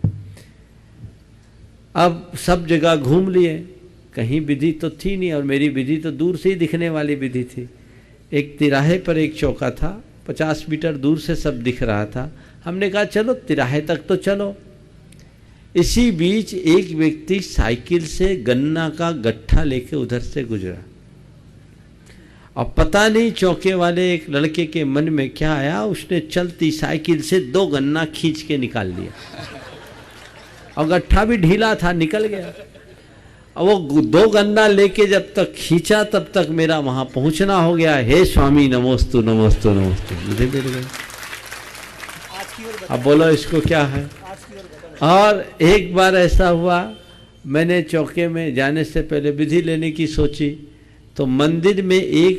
अब सब जगह घूम लिए, कहीं विधि तो थी नहीं, और मेरी विधि तो दूर से ही दिखने वाली विधि थी। एक तिराहे पर एक चौका था, 50 मीटर दूर से सब दिख रहा था। हमने कहा चलो तिराहे तक तो चलो। इसी बीच एक व्यक्ति साइकिल से गन्ना का गट्ठा लेके उधर से गुजरा, और पता नहीं चौके वाले एक लड़के के मन में क्या आया, उसने चलती साइकिल से 2 गन्ना खींच के निकाल लिया, और गट्ठा भी ढीला था, निकल गया। और वो 2 गन्ना लेके जब तक खींचा तब तक मेरा वहां पहुंचना हो गया। हे स्वामी नमोस्तु नमोस्तु नमोस्तु, मुझे मिल गए। अब बोलो इसको क्या है? और एक बार ऐसा हुआ, मैंने चौके में जाने से पहले विधि लेने की सोची, तो मंदिर में एक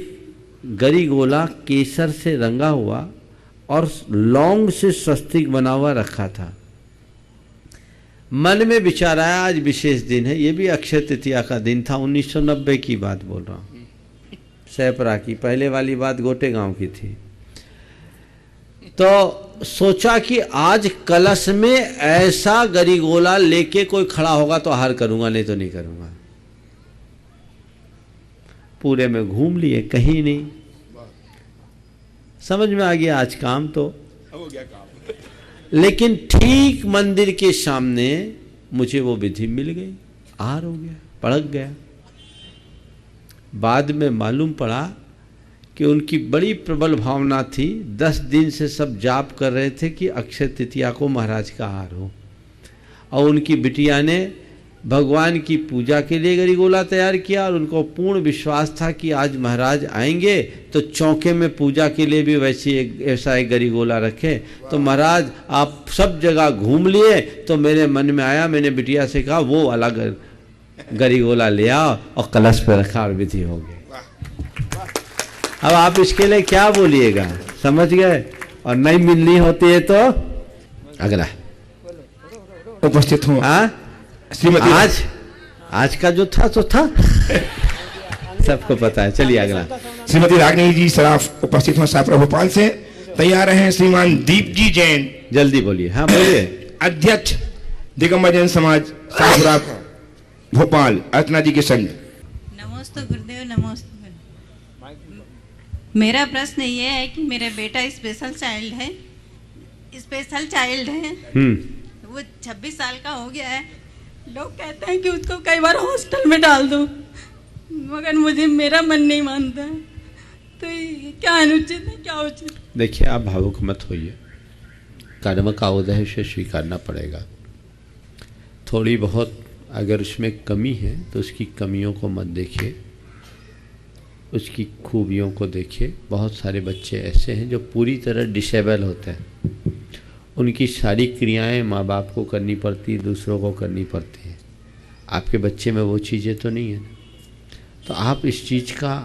गरी गोला केसर से रंगा हुआ और लौंग से स्वस्तिक बना हुआ रखा था। मन में विचार आया आज विशेष दिन है, ये भी अक्षय तृतीया का दिन था, 1990 की बात बोल रहा हूँ, सहपरा की। पहले वाली बात गोटे गांव की थी। तो सोचा कि आज कलश में ऐसा गरीगोला लेके कोई खड़ा होगा तो हार करूंगा, नहीं तो नहीं करूंगा। पूरे में घूम लिए, कहीं नहीं। समझ में आ गया आज काम तो हो गया काम। लेकिन ठीक मंदिर के सामने मुझे वो विधि मिल गई, हार हो गया, पड़क गया। बाद में मालूम पड़ा कि उनकी बड़ी प्रबल भावना थी, 10 दिन से सब जाप कर रहे थे कि अक्षय तृतीया को महाराज का हार हो, और उनकी बिटिया ने भगवान की पूजा के लिए गरीगोला तैयार किया, और उनको पूर्ण विश्वास था कि आज महाराज आएंगे तो चौके में पूजा के लिए भी ऐसा एक गरीगोला रखे। तो महाराज आप सब जगह घूम लिए, तो मेरे मन में आया, मैंने बिटिया से कहा वो अलग गरीगोला ले आओ, और कलश पे रखा और विधि हो गई। अब आप इसके लिए क्या बोलिएगा? समझ गए? और नहीं मिलनी होती है तो अगला उपस्थित हूँ। श्रीमती आज का जो था तो था सबको पता है। चलिए अगला। श्रीमती रागिनी जी सराफ उपस्थित हूँ शाहपुरा भोपाल से। तैयार हैं श्रीमान दीप जी जैन। जल्दी बोलिए। हाँ बोलिए। अध्यक्ष दिगंबर जैन समाज शाहपुरा भोपाल, अर्चना जी के संग। नमोस्तु गुरुदेव, नमोस्तु। मेरा प्रश्न ये है कि मेरा बेटा स्पेशल चाइल्ड है, वो 26 साल का हो गया है। लोग कहते हैं कि उसको कई बार हॉस्टल में डाल दो, मगर मुझे मेरा मन नहीं मानता है। तो ये क्या अनुचित है, क्या उचित? देखिए आप भावुक मत होइए, कर्म का उदय से स्वीकारना पड़ेगा। थोड़ी बहुत अगर उसमें कमी है तो उसकी कमियों को मत देखिए, उसकी खूबियों को देखिए। बहुत सारे बच्चे ऐसे हैं जो पूरी तरह डिसेबल होते हैं, उनकी सारी क्रियाएं माँ बाप को करनी पड़ती, दूसरों को करनी पड़ती है। आपके बच्चे में वो चीज़ें तो नहीं है, तो आप इस चीज़ का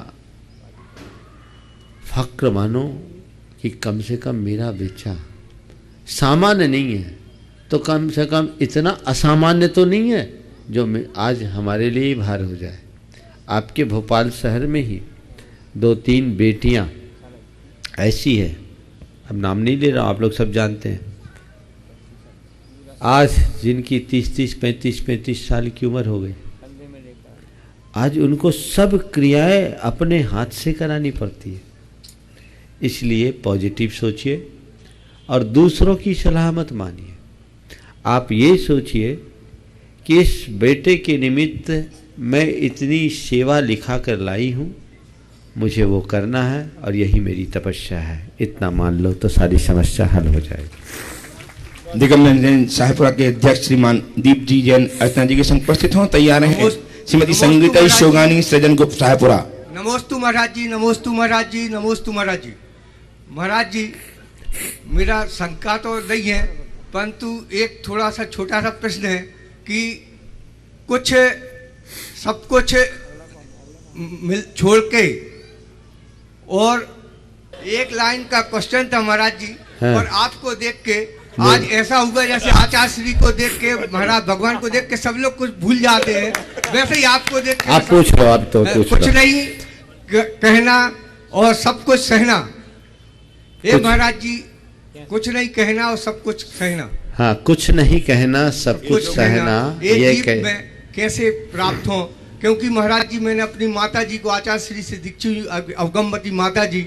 फक्र मानो कि कम से कम मेरा बच्चा सामान्य नहीं है तो कम से कम इतना असामान्य तो नहीं है जो आज हमारे लिए ही भार हो जाए। आपके भोपाल शहर में ही 2-3 बेटियां ऐसी है, अब नाम नहीं ले रहा, आप लोग सब जानते हैं, आज जिनकी 30-30, 35-35 साल की उम्र हो गई, आज उनको सब क्रियाएं अपने हाथ से करानी पड़ती है। इसलिए पॉजिटिव सोचिए और दूसरों की सलाह मत मानिए। आप ये सोचिए कि इस बेटे के निमित्त मैं इतनी सेवा लिखा कर लाई हूँ, मुझे वो करना है और यही मेरी तपस्या है, इतना मान लो तो सारी समस्या हल हो जाएगी। दिगंबर जैन शाहपुरा के अध्यक्ष श्रीमान दीप जी जैन अर्चना जी के संग उपस्थित हों, तैयार हैं श्रीमती संगीता शोगानी सृजन गुप्त शाहपुरा। नमोस्तु महाराज जी, नमोस्तु महाराज जी, नमोस्तु महाराज जी। महाराज जी, मेरा शंका तो नहीं है, परंतु एक थोड़ा सा छोटा सा प्रश्न है कि कुछ सब कुछ मिल छोड़ के और एक लाइन का क्वेश्चन था महाराज जी, और आपको देख के आज ऐसा हुआ जैसे आचार्य श्री को देख के, महाराज भगवान को देख के सब लोग कुछ भूल जाते हैं, वैसे ही आपको देख के आप पूछ लो, आप तो कुछ नहीं कहना और सब कुछ सहना। महाराज जी, कुछ नहीं कहना और सब कुछ सहना। हाँ, कुछ नहीं कहना सब कुछ सहना, ये में कैसे प्राप्त हो? क्योंकि महाराज जी मैंने अपनी माता जी को आचार्य श्री से दीक्षित, अवगमवती माता जी,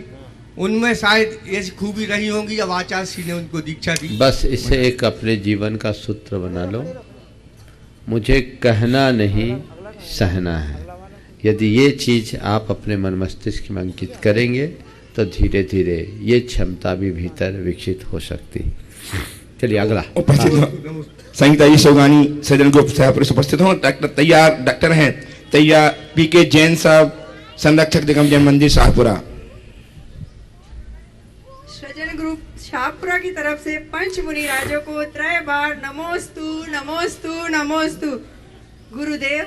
उनमें शायद ऐसी खूबी रही होंगी, अब आचार्य श्री ने उनको दीक्षा दी। बस इसे एक अपने जीवन का सूत्र बना लो, मुझे कहना नहीं सहना है। यदि ये चीज आप अपने मन मस्तिष्क में अंकित करेंगे तो धीरे धीरे ये क्षमता भी भीतर विकसित हो सकती। चलिए अगला। संगीता जी शोगानी सृजन गुप्त शाहपुरा से उपस्थित हों। डॉक्टर तैयार डॉक्टर हैं तैयार पीके जैन साहब, संरक्षक दिगंबर जैन मंदिर शाहपुरा। सृजन ग्रुप शाहपुरा की तरफ से पंच मुनि राजों को त्रय बार नमोस्तु नमोस्तु नमोस्तु। गुरुदेव,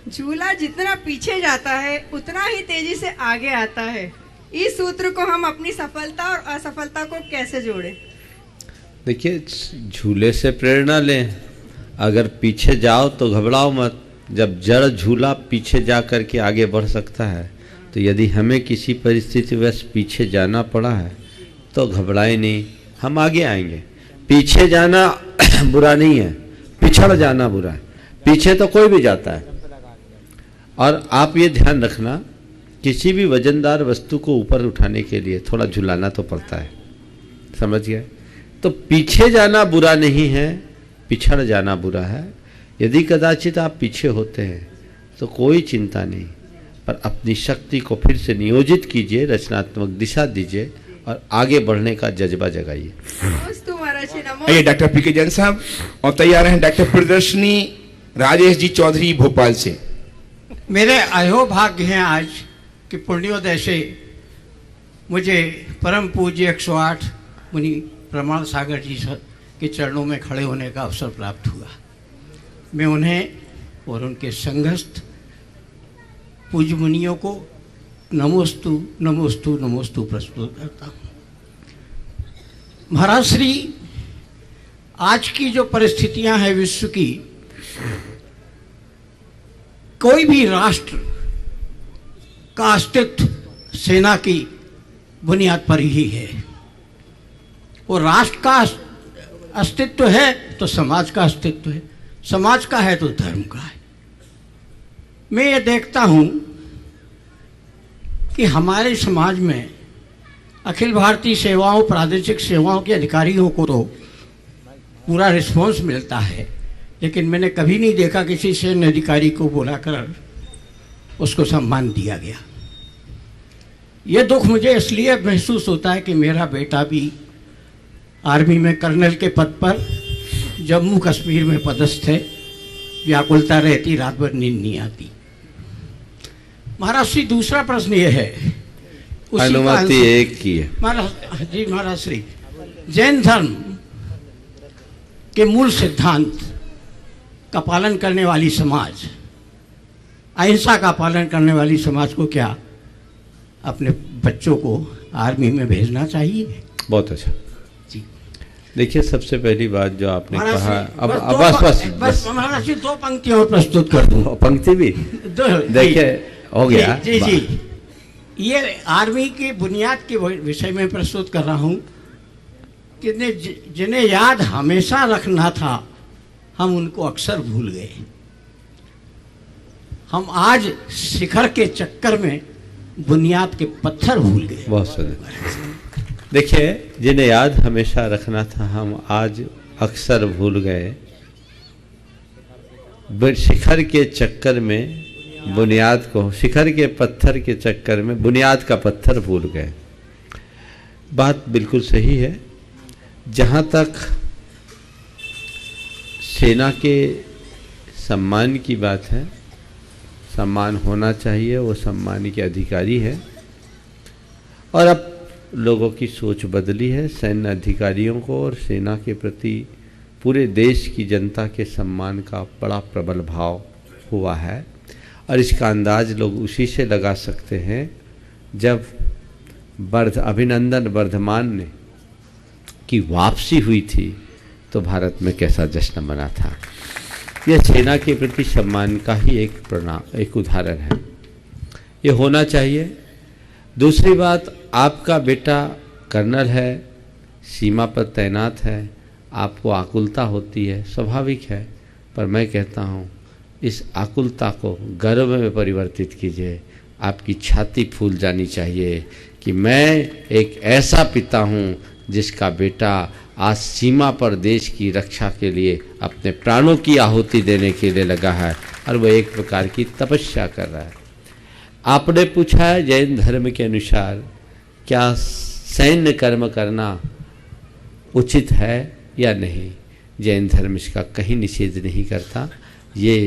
झूला जितना पीछे जाता है उतना ही तेजी से आगे आता है। इस सूत्र को हम अपनी सफलता और असफलता को कैसे जोड़ें? देखिए, झूले से प्रेरणा लें, अगर पीछे जाओ तो घबराओ मत। जब जड़ झूला पीछे जा कर के आगे बढ़ सकता है, तो यदि हमें किसी परिस्थितिवश पीछे जाना पड़ा है तो घबराए नहीं, हम आगे आएंगे। पीछे जाना बुरा नहीं है, पिछड़ जाना बुरा है। पीछे तो कोई भी जाता है। और आप ये ध्यान रखना, किसी भी वजनदार वस्तु को ऊपर उठाने के लिए थोड़ा झुलाना तो पड़ता है, समझ गए? तो पीछे जाना बुरा नहीं है, पिछड़ जाना बुरा है। यदि कदाचित आप पीछे होते हैं तो कोई चिंता नहीं, पर अपनी शक्ति को फिर से नियोजित कीजिए, रचनात्मक दिशा दीजिए और आगे बढ़ने का जज्बा जगाइए। आइए डॉक्टर पीके जैन साहब, और तैयार हैं डॉक्टर प्रदर्शनी राजेश जी चौधरी भोपाल से। मेरे अहोभाग्य हैं आज कि पुण्योदय से मुझे परम पूज्य 108 मुनि प्रमाण सागर जी के चरणों में खड़े होने का अवसर प्राप्त हुआ। मैं उन्हें और उनके संघस्थ पूज्य मुनियों को नमोस्तु नमोस्तु नमोस्तु प्रस्तुत करता हूँ। महाराज श्री, आज की जो परिस्थितियां हैं विश्व की, कोई भी राष्ट्र का अस्तित्व सेना की बुनियाद पर ही है। और राष्ट्र का अस्तित्व है तो समाज का अस्तित्व है, समाज का है तो धर्म का है। मैं ये देखता हूँ कि हमारे समाज में अखिल भारतीय सेवाओं, प्रादेशिक सेवाओं के अधिकारियों को तो पूरा रिस्पॉन्स मिलता है, लेकिन मैंने कभी नहीं देखा किसी सैन्य अधिकारी को बुलाकर उसको सम्मान दिया गया। ये दुख मुझे इसलिए महसूस होता है कि मेरा बेटा भी आर्मी में कर्नल के पद पर जम्मू कश्मीर में पदस्थ है व्याकुलता रहती, रात भर नींद नहीं आती। महाराज श्री, दूसरा प्रश्न ये है, अनुमति एक की है महाराज जी। महाराज श्री, जैन धर्म के मूल सिद्धांत का पालन करने वाली समाज, अहिंसा का पालन करने वाली समाज को क्या अपने बच्चों को आर्मी में भेजना चाहिए? बहुत अच्छा जी। देखिए, सबसे पहली बात जो आपने कहा, अब बस महाराज जी 2 पंक्तियों में प्रस्तुत कर दूं। पंक्ति भी देखिए हो गया। जी जी, ये आर्मी की बुनियाद के विषय में प्रस्तुत कर रहा हूं कि जिन्हें याद हमेशा रखना था, हम उनको अक्सर भूल गए। हम आज शिखर के चक्कर में बुनियाद के पत्थर भूल गए। बहुत सुंदर। देखिए, जिन्हें याद हमेशा रखना था, हम आज अक्सर भूल गए। शिखर के चक्कर में बुनियाद को, शिखर के पत्थर के चक्कर में बुनियाद का पत्थर भूल गए। बात बिल्कुल सही है। जहाँ तक सेना के सम्मान की बात है, सम्मान होना चाहिए, वो सम्मान के अधिकारी है। और अब लोगों की सोच बदली है। सैन्य अधिकारियों को और सेना के प्रति पूरे देश की जनता के सम्मान का बड़ा प्रबल भाव हुआ है। और इसका अंदाज लोग उसी से लगा सकते हैं जब अभिनंदन वर्धमान ने की वापसी हुई थी तो भारत में कैसा जश्न मना था। यह सेना के प्रति सम्मान का ही एक उदाहरण है। ये होना चाहिए। दूसरी बात, आपका बेटा कर्नल है, सीमा पर तैनात है, आपको आकुलता होती है, स्वाभाविक है। पर मैं कहता हूँ, इस आकुलता को गर्व में परिवर्तित कीजिए। आपकी छाती फूल जानी चाहिए कि मैं एक ऐसा पिता हूँ जिसका बेटा आज सीमा पर देश की रक्षा के लिए अपने प्राणों की आहुति देने के लिए लगा है और वो एक प्रकार की तपस्या कर रहा है। आपने पूछा है जैन धर्म के अनुसार क्या सैन्य कर्म करना उचित है या नहीं। जैन धर्म इसका कहीं निषेध नहीं करता। ये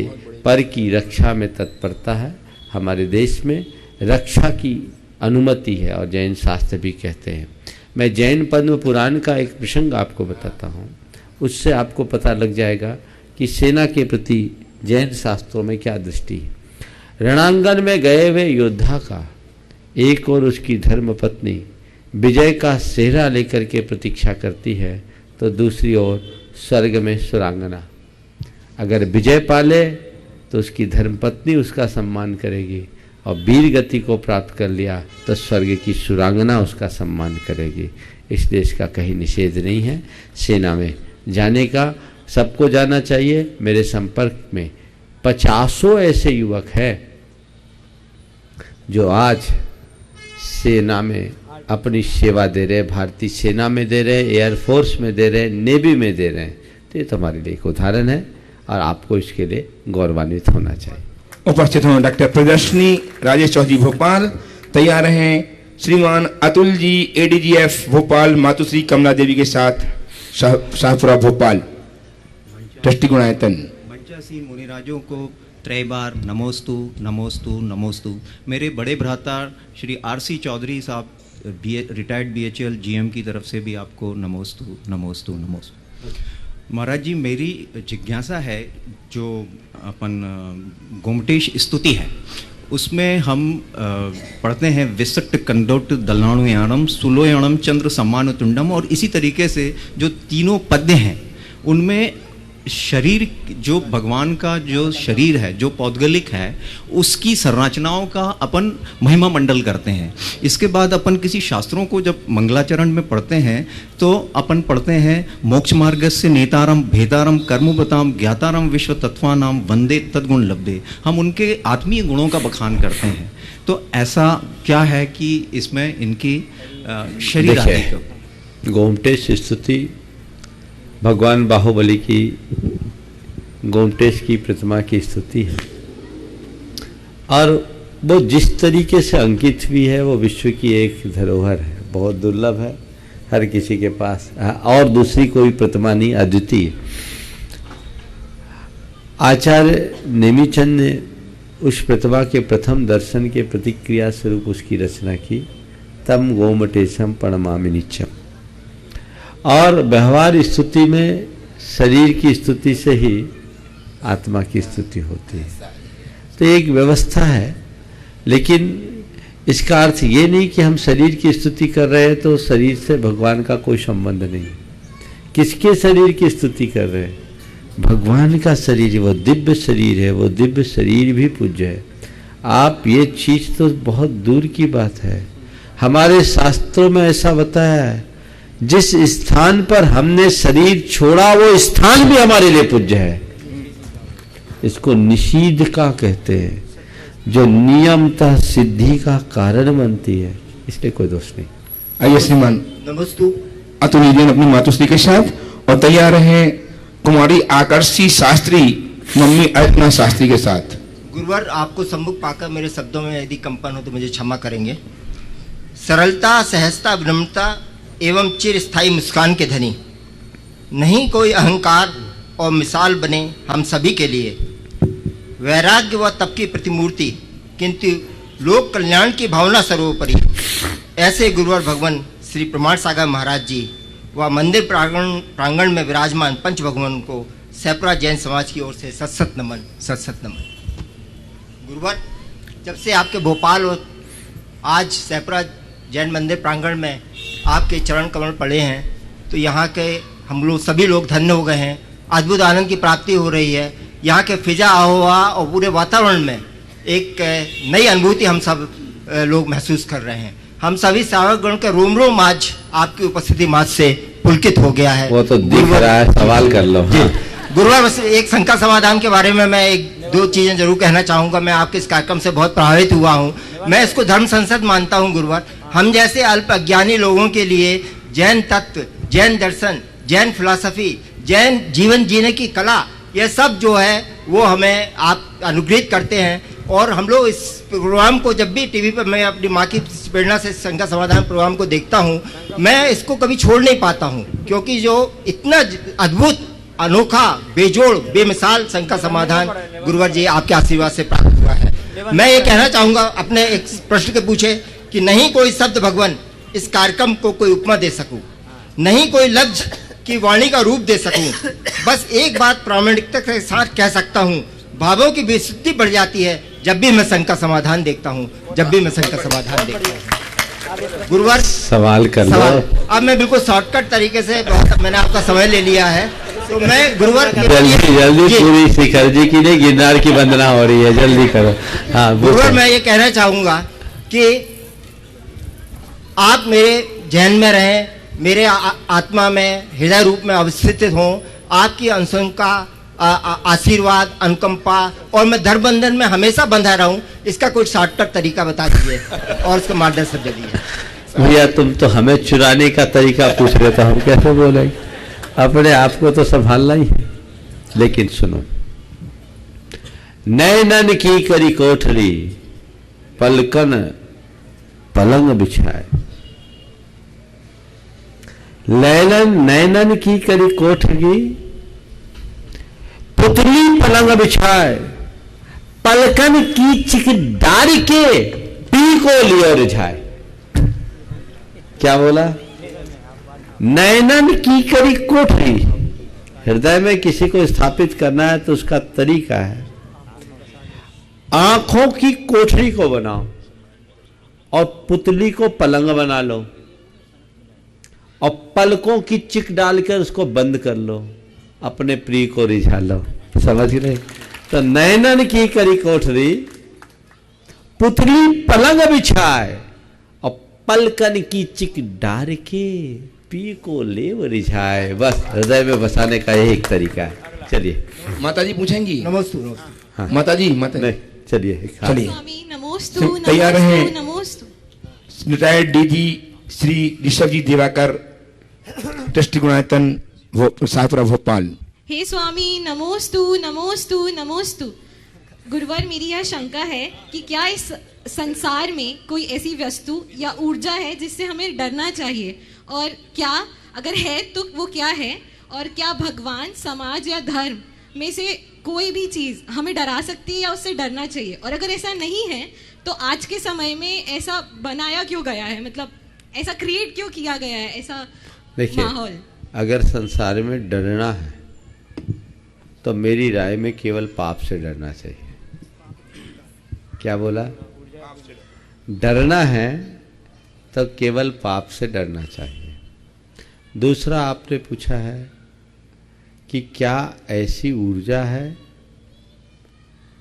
पर की रक्षा में तत्परता है। हमारे देश में रक्षा की अनुमति है और जैन शास्त्र भी कहते हैं। मैं जैन पद्म पुराण का एक प्रसंग आपको बताता हूँ, उससे आपको पता लग जाएगा कि सेना के प्रति जैन शास्त्रों में क्या दृष्टि है। रणांगन में गए हुए योद्धा का एक और उसकी धर्म पत्नी विजय का सेहरा लेकर के प्रतीक्षा करती है, तो दूसरी ओर स्वर्ग में सुरांगना। अगर विजय पाले तो उसकी धर्मपत्नी उसका सम्मान करेगी और वीर गति को प्राप्त कर लिया तो स्वर्ग की सुरांगना उसका सम्मान करेगी। इस देश का कहीं निषेध नहीं है सेना में जाने का। सबको जाना चाहिए। मेरे संपर्क में 50 ऐसे युवक हैं जो आज सेना में अपनी सेवा दे रहे, भारतीय सेना में दे रहे, एयरफोर्स में दे रहे, नेवी में दे रहे हैं। तो ये तो हमारे लिए एक उदाहरण है और आपको इसके लिए गौरवान्वित होना चाहिए। उपस्थित हों डॉक्टर प्रदर्शनी राजेश चौधरी भोपाल। तैयार हैं श्रीमान अतुल जी एडीजीएफ भोपाल, मातुश्री कमला देवी के साथ शाहपुरा भोपाल। ट्रस्टी गुणायतन। मंचासीन मुनिराजों को त्रैबार नमोस्तु नमोस्तु नमोस्तु। मेरे बड़े भ्राता श्री आरसी चौधरी साहब रिटायर्ड बीएचएल जीएम की तरफ से भी आपको नमोस्तु नमोस्तु नमोस्तु। महाराज जी, मेरी जिज्ञासा है, जो अपन गोमटेश स्तुति है उसमें हम पढ़ते हैं विसट कंडोट दलाणुयाणम सुलोयणम चंद्र सम्मान तुंडम, और इसी तरीके से जो तीनों पद्य हैं उनमें शरीर, जो भगवान का जो शरीर है, जो पौद्गलिक है, उसकी संरचनाओं का अपन महिमा मंडल करते हैं। इसके बाद अपन किसी शास्त्रों को जब मंगलाचरण में पढ़ते हैं तो अपन पढ़ते हैं मोक्ष मार्ग से नेतारम भेदारम कर्मबताम ज्ञातारम विश्व तत्वानाम वंदे तद्गुण लब्धे। हम उनके आत्मीय गुणों का बखान करते हैं। तो ऐसा क्या है कि इसमें इनकी शरीर आदि को गोमटेश स्तुति भगवान बाहुबली की गोमटेश की प्रतिमा की स्तुति है और वो जिस तरीके से अंकित हुई है वो विश्व की एक धरोहर है, बहुत दुर्लभ है, हर किसी के पास और दूसरी कोई प्रतिमा नहीं, अद्वितीय। आचार्य नेमिचंद ने उस प्रतिभा के प्रथम दर्शन के प्रतिक्रिया स्वरूप उसकी रचना की, तम गोमटेशम प्रणमामि नित्यम। और व्यवहार स्तुति में शरीर की स्तुति से ही आत्मा की स्तुति होती है, तो एक व्यवस्था है। लेकिन इसका अर्थ ये नहीं कि हम शरीर की स्तुति कर रहे हैं तो शरीर से भगवान का कोई संबंध नहीं। किसके शरीर की स्तुति कर रहे हैं? भगवान का शरीर, वो दिव्य शरीर है, वो दिव्य शरीर भी पूज्य है। आप ये चीज़ तो बहुत दूर की बात है। हमारे शास्त्रों में ऐसा बताया है, जिस स्थान पर हमने शरीर छोड़ा वो स्थान भी हमारे लिए पूज्य है। इसको निषिद्ध का कहते हैं, जो नियमतः सिद्धि का कारण बनती है, इसलिए कोई दोष नहीं। आइए श्रीमान नमस्तु अतुल जैन अपनी मातुश्री के साथ और तैयार हैं कुमारी आकर्षी शास्त्री मम्मी अर्चना शास्त्री के साथ। गुरुवर, आपको सम्मुख पाकर मेरे शब्दों में यदि कंपन हो तो मुझे क्षमा करेंगे। सरलता, सहजता, विनम्रता एवं चिरस्थायी मुस्कान के धनी, नहीं कोई अहंकार और मिसाल बने हम सभी के लिए। वैराग्य व तप की प्रतिमूर्ति, किंतु लोक कल्याण की भावना सर्वोपरि। ऐसे गुरुवर भगवान श्री प्रमाण सागर महाराज जी व मंदिर प्रांगण में विराजमान पंच भगवान को सैपरा जैन समाज की ओर से सत नमन, सत नमन। गुरुवर, जब से आपके भोपाल और आज सैपरा जैन मंदिर प्रांगण में आपके चरण कमल पड़े हैं, तो यहाँ के हम लोग सभी लोग धन्य हो गए हैं। अद्भुत आनंद की प्राप्ति हो रही है। यहाँ के फिजा आहोवा और पूरे वातावरण में एक नई अनुभूति हम सब लोग महसूस कर रहे हैं। हम सभी सावकगण के रोम रोम आज आपकी उपस्थिति माज से पुलकित हो गया है। वो तो दिख रहा है, सवाल कर लो। हाँ। गुरुवार, बस एक शंका समाधान के बारे में मैं एक दो चीजें जरूर कहना चाहूंगा। मैं आपके इस कार्यक्रम से बहुत प्रभावित हुआ हूँ। मैं इसको धर्म संसद मानता हूँ। गुरुवार, हम जैसे अल्प अज्ञानी लोगों के लिए जैन तत्व, जैन दर्शन, जैन फिलॉसफी, जैन जीवन जीने की कला, यह सब जो है वो हमें आप अनुग्रहित करते हैं। और हम लोग इस प्रोग्राम को जब भी टीवी पर मैं अपनी माँ की प्रेरणा से शंका समाधान प्रोग्राम को देखता हूँ, मैं इसको कभी छोड़ नहीं पाता हूँ, क्योंकि जो इतना अद्भुत, अनोखा, बेजोड़, बेमिसाल शंका समाधान गुरुवर जी आपके आशीर्वाद से प्राप्त हुआ है। मैं ये कहना चाहूँगा, अपने एक प्रश्न के पूछे कि नहीं कोई शब्द भगवान इस कार्यक्रम को कोई उपमा दे सकूँ, नहीं कोई लफ्ज की वाणी का रूप दे सकूँ। बस एक बात प्रामाणिकता के साथ कह सकता हूँ, भावों की विशुद्धि बढ़ जाती है जब भी मैं शंका समाधान देखता हूँ, जब भी मैं शंका समाधान देखता हूँ। गुरुवार, सवाल कर लो। अब मैं बिल्कुल शॉर्टकट तरीके से, बहुत मैंने आपका समय ले लिया है, तो मैं गुरुवार जल्दी पूरी शिखर जी की नहीं, गिरनार की वंदना हो रही है, जल्दी करो। हाँ गुरुवार, मैं ये कहना चाहूँगा कि आप मेरे जहन में रहें, मेरे आत्मा में, हृदय रूप में अवस्थित हों। आपकी अनुशंका, आशीर्वाद, अनुकंपा और मैं धर्म बंधन में हमेशा बंधा रहूं, इसका कोई शॉर्टकट तरीका बता दीजिए और उसका मार्गदर्शन दे दीजिए। भैया, तुम तो हमें चुराने का तरीका पूछ रहे थे, हम कैसे बोलेंगे? अपने आप को तो संभालना ही है। लेकिन सुनो, नैनन की करी कोठरी, पलकन पलंग बिछाए। नैनन की करी कोठरी, पुतली पलंग बिछाए, पलकन की चिकदार के पी को लियो रिझाए। क्या बोला? नैनन की करी कोठरी, हृदय में किसी को स्थापित करना है तो उसका तरीका है, आंखों की कोठरी को बनाओ और पुतली को पलंग बना लो और पलकों की चिक डालकर उसको बंद कर लो, अपने प्रिय को रिझा लो। समझ रहे? तो नैनन की करी कोठरी, पुतली पलंग बिछाए और पलकन की चिक डार के पी को लेव रिझाए। बस हृदय में बसाने का यही एक तरीका है। चलिए माता जी पूछेंगी। नमस्ते। हाँ। माता जी, माता नहीं, चलिए तैयार हैं रिटायर्ड डीजी श्री ऋषभ जी दिवाकर, ट्रस्टी गुणायतन सातपुरा भोपाल। हे स्वामी, नमोस्तु नमोस्तु नमोस्तु। गुरुवर, मेरी यह शंका है कि क्या इस संसार में कोई ऐसी वस्तु या ऊर्जा है जिससे हमें डरना चाहिए, और क्या अगर है तो वो क्या है, और क्या भगवान, समाज या धर्म में से कोई भी चीज़ हमें डरा सकती है या उससे डरना चाहिए, और अगर ऐसा नहीं है तो आज के समय में ऐसा बनाया क्यों गया है, मतलब ऐसा क्रिएट क्यों किया गया है ऐसा माहौल? देखिए, अगर संसार में डरना है तो मेरी राय में केवल पाप से डरना चाहिए। क्या बोला? डरना है तो केवल पाप से डरना चाहिए। दूसरा, आपने पूछा है कि क्या ऐसी ऊर्जा है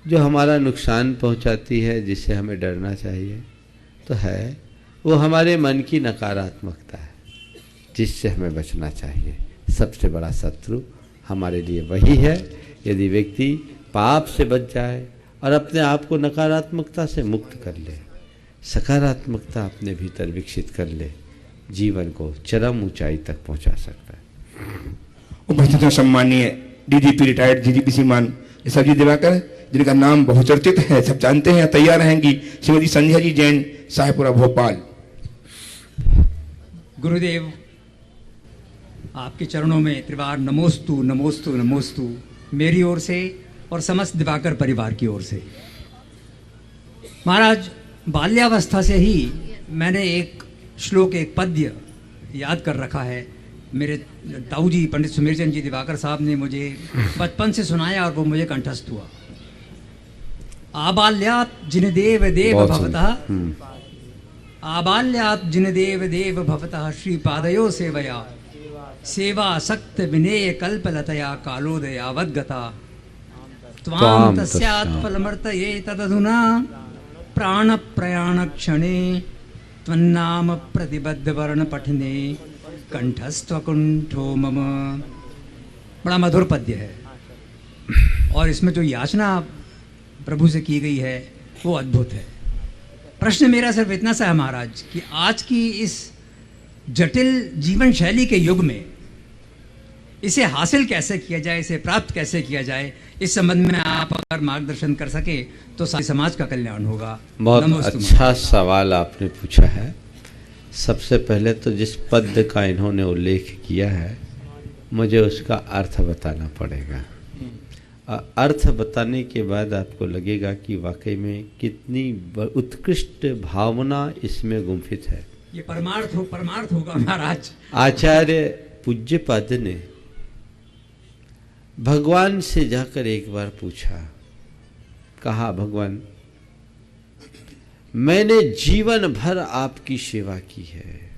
जो हमारा नुकसान पहुंचाती है जिससे हमें डरना चाहिए? तो है, वो हमारे मन की नकारात्मकता है जिससे हमें बचना चाहिए। सबसे बड़ा शत्रु हमारे लिए वही है। यदि व्यक्ति पाप से बच जाए और अपने आप को नकारात्मकता से मुक्त कर ले, सकारात्मकता अपने भीतर विकसित कर ले, जीवन को चरम ऊंचाई तक पहुंचा सकता है। उपस्थित सम्मानीय डीजीपी रिटायर्ड डीजीपी श्रीमान जी दिवाकर, जिनका नाम बहुचर्चित है, सब जानते हैं, तैयार रहेंगी श्रीमती संध्या जी जैन, साहेबपुरा भोपाल। गुरुदेव, आपके चरणों में त्रिवार नमोस्तु नमोस्तु नमोस्तु मेरी ओर से और समस्त दिवाकर परिवार की ओर से। महाराज, बाल्यावस्था से ही मैंने एक श्लोक, एक पद्य याद कर रखा है। मेरे ताऊ जी पंडित सुमेर चंद जी दिवाकर साहब ने मुझे बचपन से सुनाया और वो मुझे कंठस्थ हुआ। आबाल्यात जिन देव देव भवतः, आबाल्यात जिन देव देव भवतः श्रीपादयो सेवया सेवा सक्त विनेय कल्पलतया कालोदयावद्गता त्वां तस्यात् फलमर्तये तदधुना प्राण प्रयाण क्षणे त्वन्नाम प्रतिबद्ध वर्ण पठने कंठस्त्वकुंठो मम। बड़ा मधुर पद्य है और इसमें जो याचना प्रभु से की गई है वो अद्भुत है। प्रश्न मेरा सिर्फ इतना सा है महाराज कि आज की इस जटिल जीवन शैली के युग में इसे हासिल कैसे किया जाए, इसे प्राप्त कैसे किया जाए, इस संबंध में आप अगर मार्गदर्शन कर सके तो सारे समाज का कल्याण होगा। बहुत अच्छा सवाल आपने पूछा है। सबसे पहले तो जिस पद का इन्होंने उल्लेख किया है मुझे उसका अर्थ बताना पड़ेगा। अर्थ बताने के बाद आपको लगेगा कि वाकई में कितनी उत्कृष्ट भावना इसमें गुंफित है। ये परमार्थ होगा महाराज। आचार्य पूज्यपाद ने भगवान से जाकर एक बार पूछा, कहा, भगवान मैंने जीवन भर आपकी सेवा की है,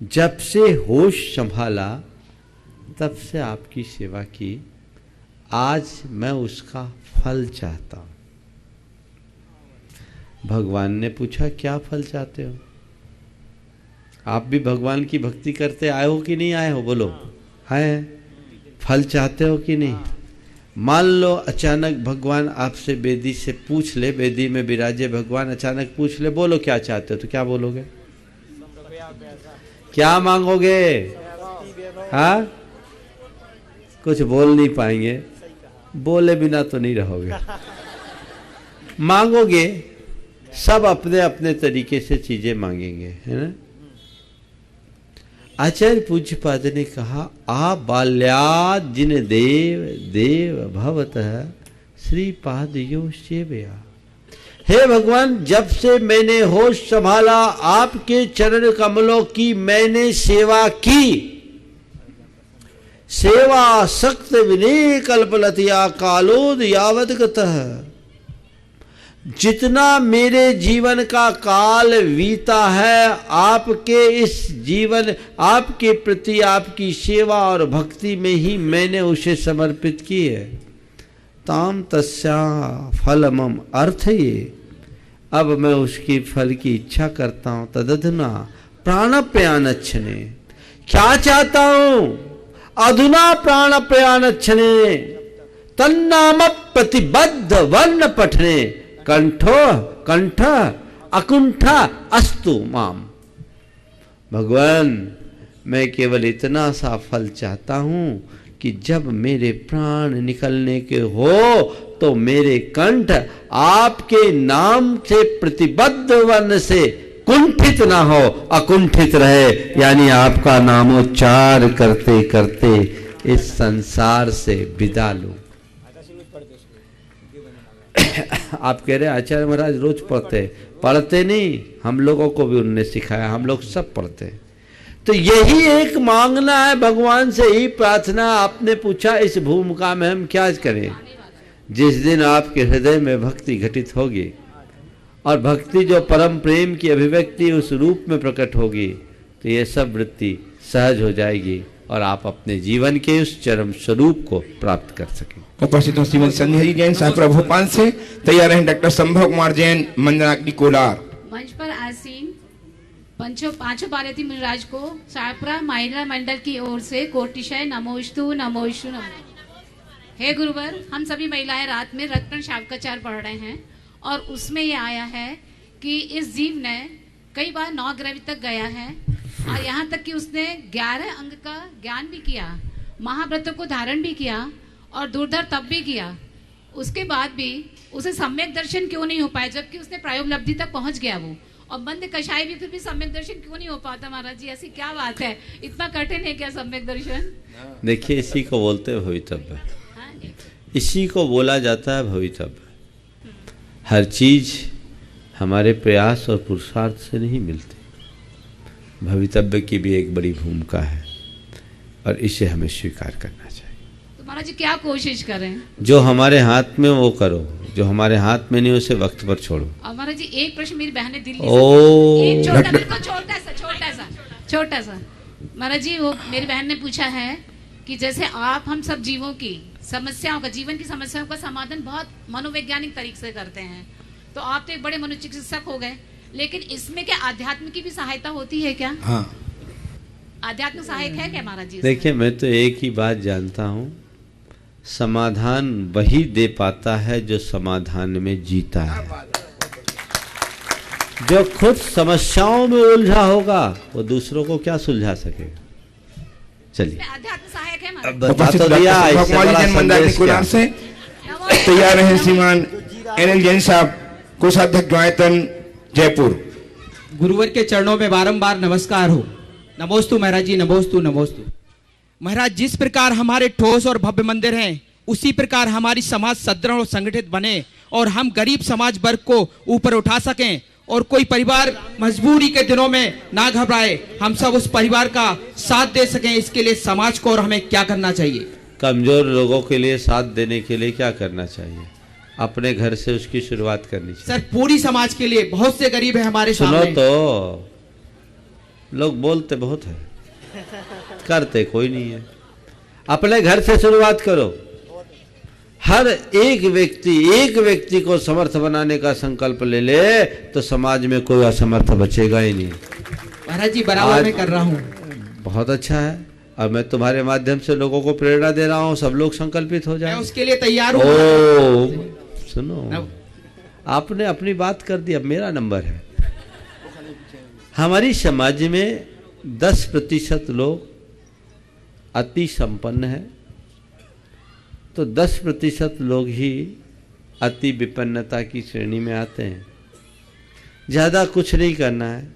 जब से होश संभाला तब से आपकी सेवा की, आज मैं उसका फल चाहता हूं। भगवान ने पूछा, क्या फल चाहते हो? आप भी भगवान की भक्ति करते आए हो कि नहीं आए हो? बोलो, है? फल चाहते हो कि नहीं? मान लो अचानक भगवान आपसे बेदी से पूछ ले, बेदी में विराजे भगवान अचानक पूछ ले, बोलो क्या चाहते हो, तो क्या बोलोगे? क्या मांगोगे? हाँ, कुछ बोल नहीं पाएंगे, बोले बिना तो नहीं रहोगे। मांगोगे, सब अपने अपने तरीके से चीजें मांगेंगे, है ना। आचार्य पूज्यपाद ने कहा, आ बाल्याद जिन देव देव भवतः श्रीपादयो सेवया। हे भगवान, जब से मैंने होश संभाला आपके चरण कमलों की मैंने सेवा की, सेवा सक्त विनय कल्पलतया कालोद यावद गतः। जितना मेरे जीवन का काल बीता है आपके इस जीवन, आपके प्रति आपकी सेवा और भक्ति में ही मैंने उसे समर्पित की है। ताम तस्या फलमम, अर्थ ये, अब मैं उसकी फल की इच्छा करता हूं। तदधुना प्राण प्रयाणक्षणे, क्या चाहता हूं? अधुना प्राण प्रयाणक्षणे तन्नाम प्रतिबद्ध वर्ण पठने कंठ अकुंठ अस्तु माम। भगवान, मैं केवल इतना सा फल चाहता हूं कि जब मेरे प्राण निकलने के हो तो मेरे कंठ आपके नाम से प्रतिबद्ध वर्ण से कुंठित ना हो, अकुंठित रहे। यानी आपका नामोच्चार करते करते इस संसार से विदा लूं। आप कह रहे आचार्य महाराज रोज पढ़ते नहीं, हम लोगों को भी उन्होंने सिखाया, हम लोग सब पढ़ते हैं। तो यही एक मांगना है भगवान से, ही प्रार्थना। आपने पूछा इस भूमिका में हम क्या करें। जिस दिन आपके हृदय में भक्ति घटित होगी और भक्ति जो परम प्रेम की अभिव्यक्ति उस रूप में प्रकट होगी, तो ये सब वृत्ति सहज हो जाएगी और आप अपने जीवन के उस चरम स्वरूप को प्राप्त कर सकें। उपस्थित हूँ श्रीमती संध्या जैन शाहपुरा भोपाल से। तैयार हैं डॉक्टर संभव कुमार जैन मंदनाग्नि कोलार। मंच पर आसीन पांचों भारतीय मुनिराज को शाहपुरा महिला मंडल की ओर से कोटिशय नमोस्तु नमोस्तु नमो। हे गुरुवर, हम सभी महिलाएं रात में रत्न शावकाचार पढ़ रहे हैं और उसमें ये आया है कि इस जीव ने कई बार 9 ग्रह तक गया है और यहाँ तक कि उसने 11 अंग का ज्ञान भी किया, महाव्रतों को धारण भी किया और दूरदर तप भी किया। उसके बाद भी उसे सम्यक दर्शन क्यों नहीं हो पाया, जबकि उसने प्रायोपलब्धि तक पहुंच गया वो। और बंद कषाय भी, फिर भी सम्यक दर्शन क्यों नहीं हो पाता महाराज जी? ऐसी क्या बात है, इतना कठिन है क्या सम्यक दर्शन? देखिए, इसी को बोलते हैं भवितव्य। इसी को बोला जाता है भवितव्य। हर चीज हमारे प्रयास और पुरुषार्थ से नहीं मिलती। भवितव्य की भी एक बड़ी भूमिका है और इसे हमें स्वीकार करना चाहिए। तो महाराज जी क्या कोशिश करें? जो हमारे हाथ में वो करो, जो हमारे हाथ में नहीं उसे वक्त पर छोड़ो। और महाराज जी एक प्रश्न मेरी बहन ने दिल्ली से, एक छोटा, बिल्कुल छोटा सा महाराज जी, वो मेरी बहन ने पूछा है कि जैसे आप हम सब जीवों की समस्याओं का, जीवन की समस्याओं का समाधान बहुत मनोवैज्ञानिक तरीके से करते हैं, तो आप तो एक बड़े मनोचिकित्सक हो गए, लेकिन इसमें क्या आध्यात्म की भी सहायता होती है क्या? हाँ, आध्यात्म सहायक है क्या महाराज जी? देखिए, मैं तो एक ही बात जानता हूँ, समाधान वही दे पाता है जो समाधान में जीता है। जो खुद समस्याओं में उलझा होगा वो दूसरों को क्या सुलझा सकेगा? चलिए, बता तो दिया। से तैयार हैं श्रीमान एनएल जैन साहब, कोषाध्यक्ष द्वायतन जयपुर। गुरुवर के चरणों में बारंबार नमस्कार हो। नमोस्तु महाराज जी, नमोस्तु नमोस्तु। महाराज, जिस प्रकार हमारे ठोस और भव्य मंदिर हैं, उसी प्रकार हमारी समाज सदृढ़ और संगठित बने और हम गरीब समाज वर्ग को ऊपर उठा सकें और कोई परिवार मजबूरी के दिनों में ना घबराए, हम सब उस परिवार का साथ दे सकें। इसके लिए समाज को और हमें क्या करना चाहिए? कमजोर लोगों के लिए साथ देने के लिए क्या करना चाहिए? अपने घर से उसकी शुरुआत करनी चाहिए। सर, पूरी समाज के लिए, बहुत से गरीब है हमारे सामने। सुनो तो, लोग बोलते बहुत है, करते कोई नहीं है। अपने घर से शुरुआत करो। हर एक व्यक्ति को समर्थ बनाने का संकल्प ले ले तो समाज में कोई असमर्थ बचेगा ही नहीं। महाराज जी, बराबर में कर रहा हूँ। बहुत अच्छा है, और मैं तुम्हारे माध्यम से लोगों को प्रेरणा दे रहा हूँ, सब लोग संकल्पित हो जाए। मैं उसके लिए तैयार हूँ। सुनो, आपने अपनी बात कर दी, अब मेरा नंबर है। हमारी समाज में 10% लोग अति संपन्न है, तो 10% लोग ही अति विपन्नता की श्रेणी में आते हैं। ज़्यादा कुछ नहीं करना है।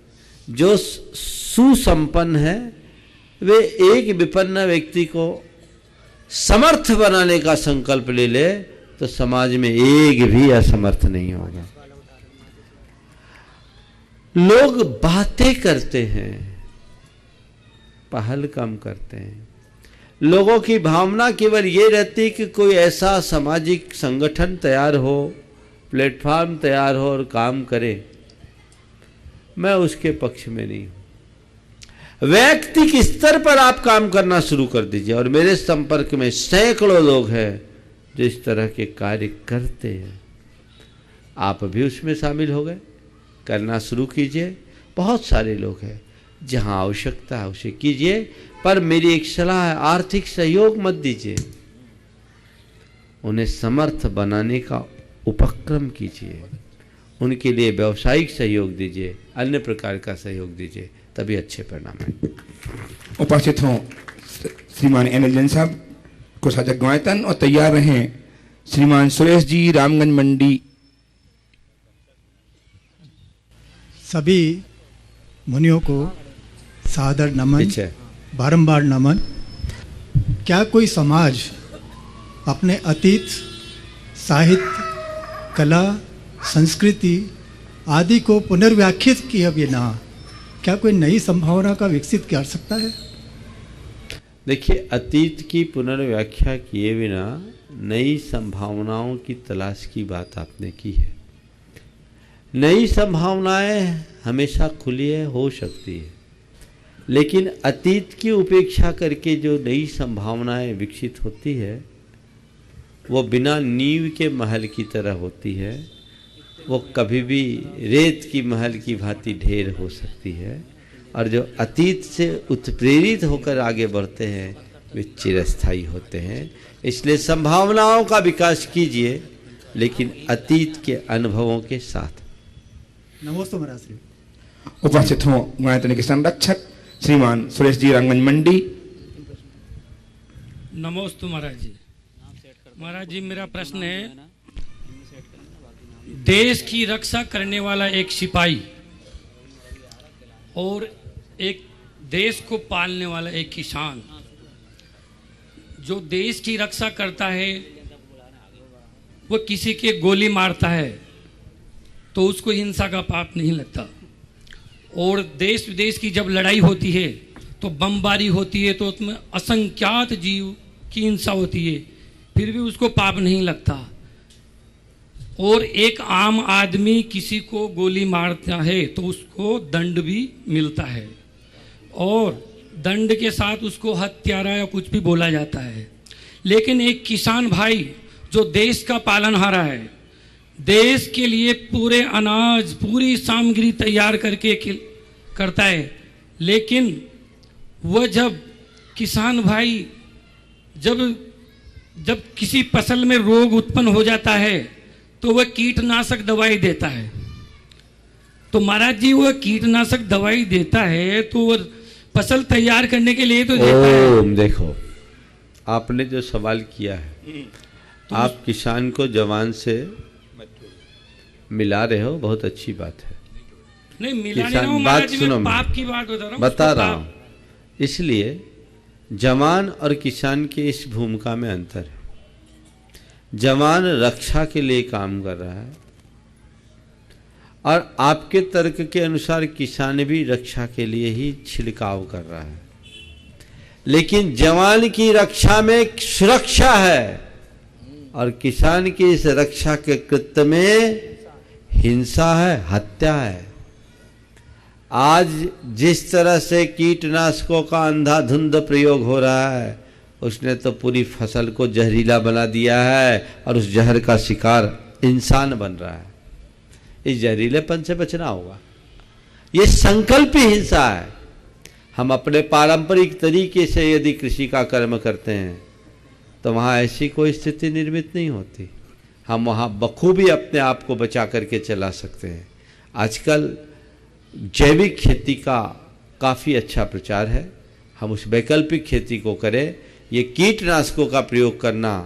जो सुसंपन्न है वे एक विपन्न व्यक्ति को समर्थ बनाने का संकल्प ले ले तो समाज में एक भी असमर्थ नहीं होगा। लोग बातें करते हैं, पहल कम करते हैं। लोगों की भावना केवल ये रहती कि कोई ऐसा सामाजिक संगठन तैयार हो, प्लेटफॉर्म तैयार हो और काम करे। मैं उसके पक्ष में नहीं हूं। वैयक्तिक स्तर पर आप काम करना शुरू कर दीजिए, और मेरे संपर्क में सैकड़ों लोग हैं जो इस तरह के कार्य करते हैं। आप भी उसमें शामिल हो गए, करना शुरू कीजिए। बहुत सारे लोग हैं, जहां आवश्यकता है उसे कीजिए, पर मेरी एक सलाह है, आर्थिक सहयोग मत दीजिए। उन्हें समर्थ बनाने का उपक्रम कीजिए, उनके लिए व्यावसायिक सहयोग दीजिए, अन्य प्रकार का सहयोग दीजिए, तभी अच्छे परिणाम आएंगे। उपस्थित हों श्रीमान एनएल जैन साहब, कोषाध्यक्ष द्वायतन, और तैयार रहें श्रीमान सुरेश जी, रामगंज मंडी। सभी मुनियों को सादर नमन, बारंबार नमन। क्या कोई समाज अपने अतीत, साहित्य, कला, संस्कृति आदि को पुनर्व्याख्यात किए बिना क्या कोई नई संभावना का विकसित कर सकता है? देखिए, अतीत की पुनर्व्याख्या किए बिना नई संभावनाओं की तलाश की बात आपने की है। नई संभावनाएं हमेशा खुली है, हो सकती है, लेकिन अतीत की उपेक्षा करके जो नई संभावनाएं विकसित होती है वो बिना नींव के महल की तरह होती है। वो कभी भी रेत की महल की भांति ढेर हो सकती है, और जो अतीत से उत्प्रेरित होकर आगे बढ़ते हैं वे चिरस्थायी होते हैं। इसलिए संभावनाओं का विकास कीजिए, लेकिन अतीत के अनुभवों के साथ। नमोस्तु महाराज श्री। उपस्थित हों गणतंत्र के संरक्षक श्रीमान सुरेश जी रंगमंच मंडी। नमोस्तु महाराज जी। महाराज जी, मेरा प्रश्न है, देश की रक्षा करने वाला एक सिपाही और एक देश को पालने वाला एक किसान, जो देश की रक्षा करता है वो किसी के गोली मारता है तो उसको हिंसा का पाप नहीं लगता, और देश विदेश की जब लड़ाई होती है तो बमबारी होती है तो उसमें असंख्यात जीव की हिंसा होती है, फिर भी उसको पाप नहीं लगता। और एक आम आदमी किसी को गोली मारता है तो उसको दंड भी मिलता है, और दंड के साथ उसको हत्यारा या कुछ भी बोला जाता है। लेकिन एक किसान भाई जो देश का पालनहारा है, देश के लिए पूरे अनाज, पूरी सामग्री तैयार करके करता है, लेकिन वह जब किसान भाई जब किसी फसल में रोग उत्पन्न हो जाता है तो वह कीटनाशक दवाई देता है। तो महाराज जी, वह कीटनाशक दवाई देता है तो वह फसल तैयार करने के लिए तो देता है। देखो, आपने जो सवाल किया है, तो आप किसान को जवान से मिला रहे हो, बहुत अच्छी बात है। नहीं मिला नहीं हूं महाराज जी, मैं पाप की बात बता रहा हूं। इसलिए जवान और किसान की इस भूमिका में अंतर है। जवान रक्षा के लिए काम कर रहा है, और आपके तर्क के अनुसार किसान भी रक्षा के लिए ही छिड़काव कर रहा है। लेकिन जवान की रक्षा में सुरक्षा है, और किसान की इस रक्षा के कृत्य में हिंसा है, हत्या है। आज जिस तरह से कीटनाशकों का अंधाधुंध प्रयोग हो रहा है, उसने तो पूरी फसल को जहरीला बना दिया है, और उस जहर का शिकार इंसान बन रहा है। इस जहरीलेपन से बचना होगा। ये संकल्प ही हिंसा है। हम अपने पारंपरिक तरीके से यदि कृषि का कर्म करते हैं तो वहाँ ऐसी कोई स्थिति निर्मित नहीं होती। हम वहाँ बखूबी अपने आप को बचा करके चला सकते हैं। आजकल जैविक खेती का काफ़ी अच्छा प्रचार है, हम उस वैकल्पिक खेती को करें। ये कीटनाशकों का प्रयोग करना,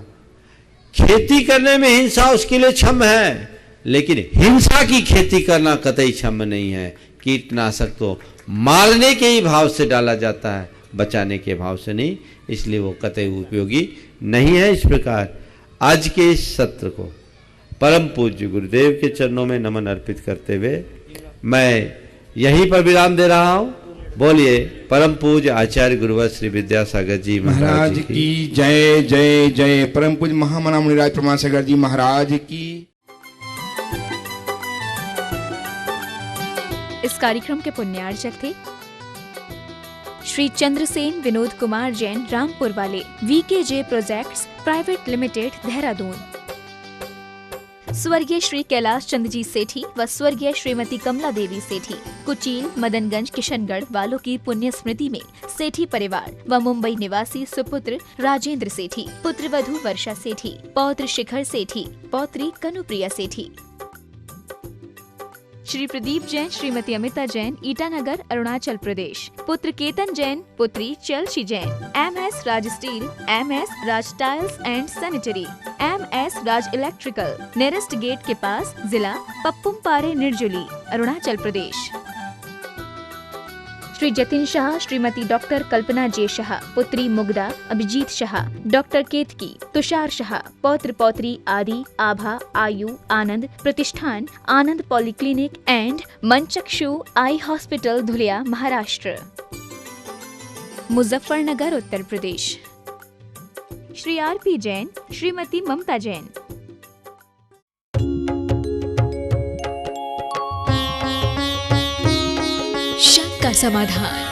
खेती करने में हिंसा उसके लिए क्षम है, लेकिन हिंसा की खेती करना कतई क्षम नहीं है। कीटनाशक तो मारने के ही भाव से डाला जाता है, बचाने के भाव से नहीं, इसलिए वो कतई उपयोगी नहीं है। इस प्रकार आज के इस सत्र को परम पूज्य गुरुदेव के चरणों में नमन अर्पित करते हुए मैं यहीं पर विराम दे रहा हूं। बोलिए परम पूज्य आचार्य गुरुवर श्री विद्यासागर जी महाराज की जय जय जय। परम पूज्य महामना मुनिराज प्रमाण सागर जी महाराज की। इस कार्यक्रम के पुण्यार्चक थे श्री चंद्रसेन विनोद कुमार जैन, रामपुर वाले, VKJ projects private limited, Dehradun. स्वर्गीय श्री कैलाश चंद्र जी सेठी व स्वर्गीय श्रीमती कमला देवी सेठी, कुचील, मदनगंज, किशनगढ़ वालों की पुण्य स्मृति में सेठी परिवार व मुंबई निवासी सुपुत्र राजेंद्र सेठी, पुत्र वधू वर्षा सेठी, पौत्र शिखर सेठी, पौत्री कनुप्रिया सेठी। श्री प्रदीप जैन, श्रीमती अमिता जैन, ईटानगर, अरुणाचल प्रदेश, पुत्र केतन जैन, पुत्री Chalshi Jain, MS Raj steel, MS Raj tiles and sanitary, MS Raj electrical, nearest gate के पास, जिला पप्पुम पारे, निर्जुली, अरुणाचल प्रदेश। श्री जतिन शाह, श्रीमती डॉक्टर कल्पना जे शाह, पुत्री मुग्धा, अभिजीत शाह, डॉक्टर केतकी, तुषार शाह, पौत्र पौत्री आदि, आभा, आयु, आनंद प्रतिष्ठान, Anand polyclinic and Manchakshu eye hospital, Dhulia, Maharashtra. Muzaffarnagar, Uttar Pradesh. Shri R P. Jain, Shrimati Mamta Jain. शक का समाधान,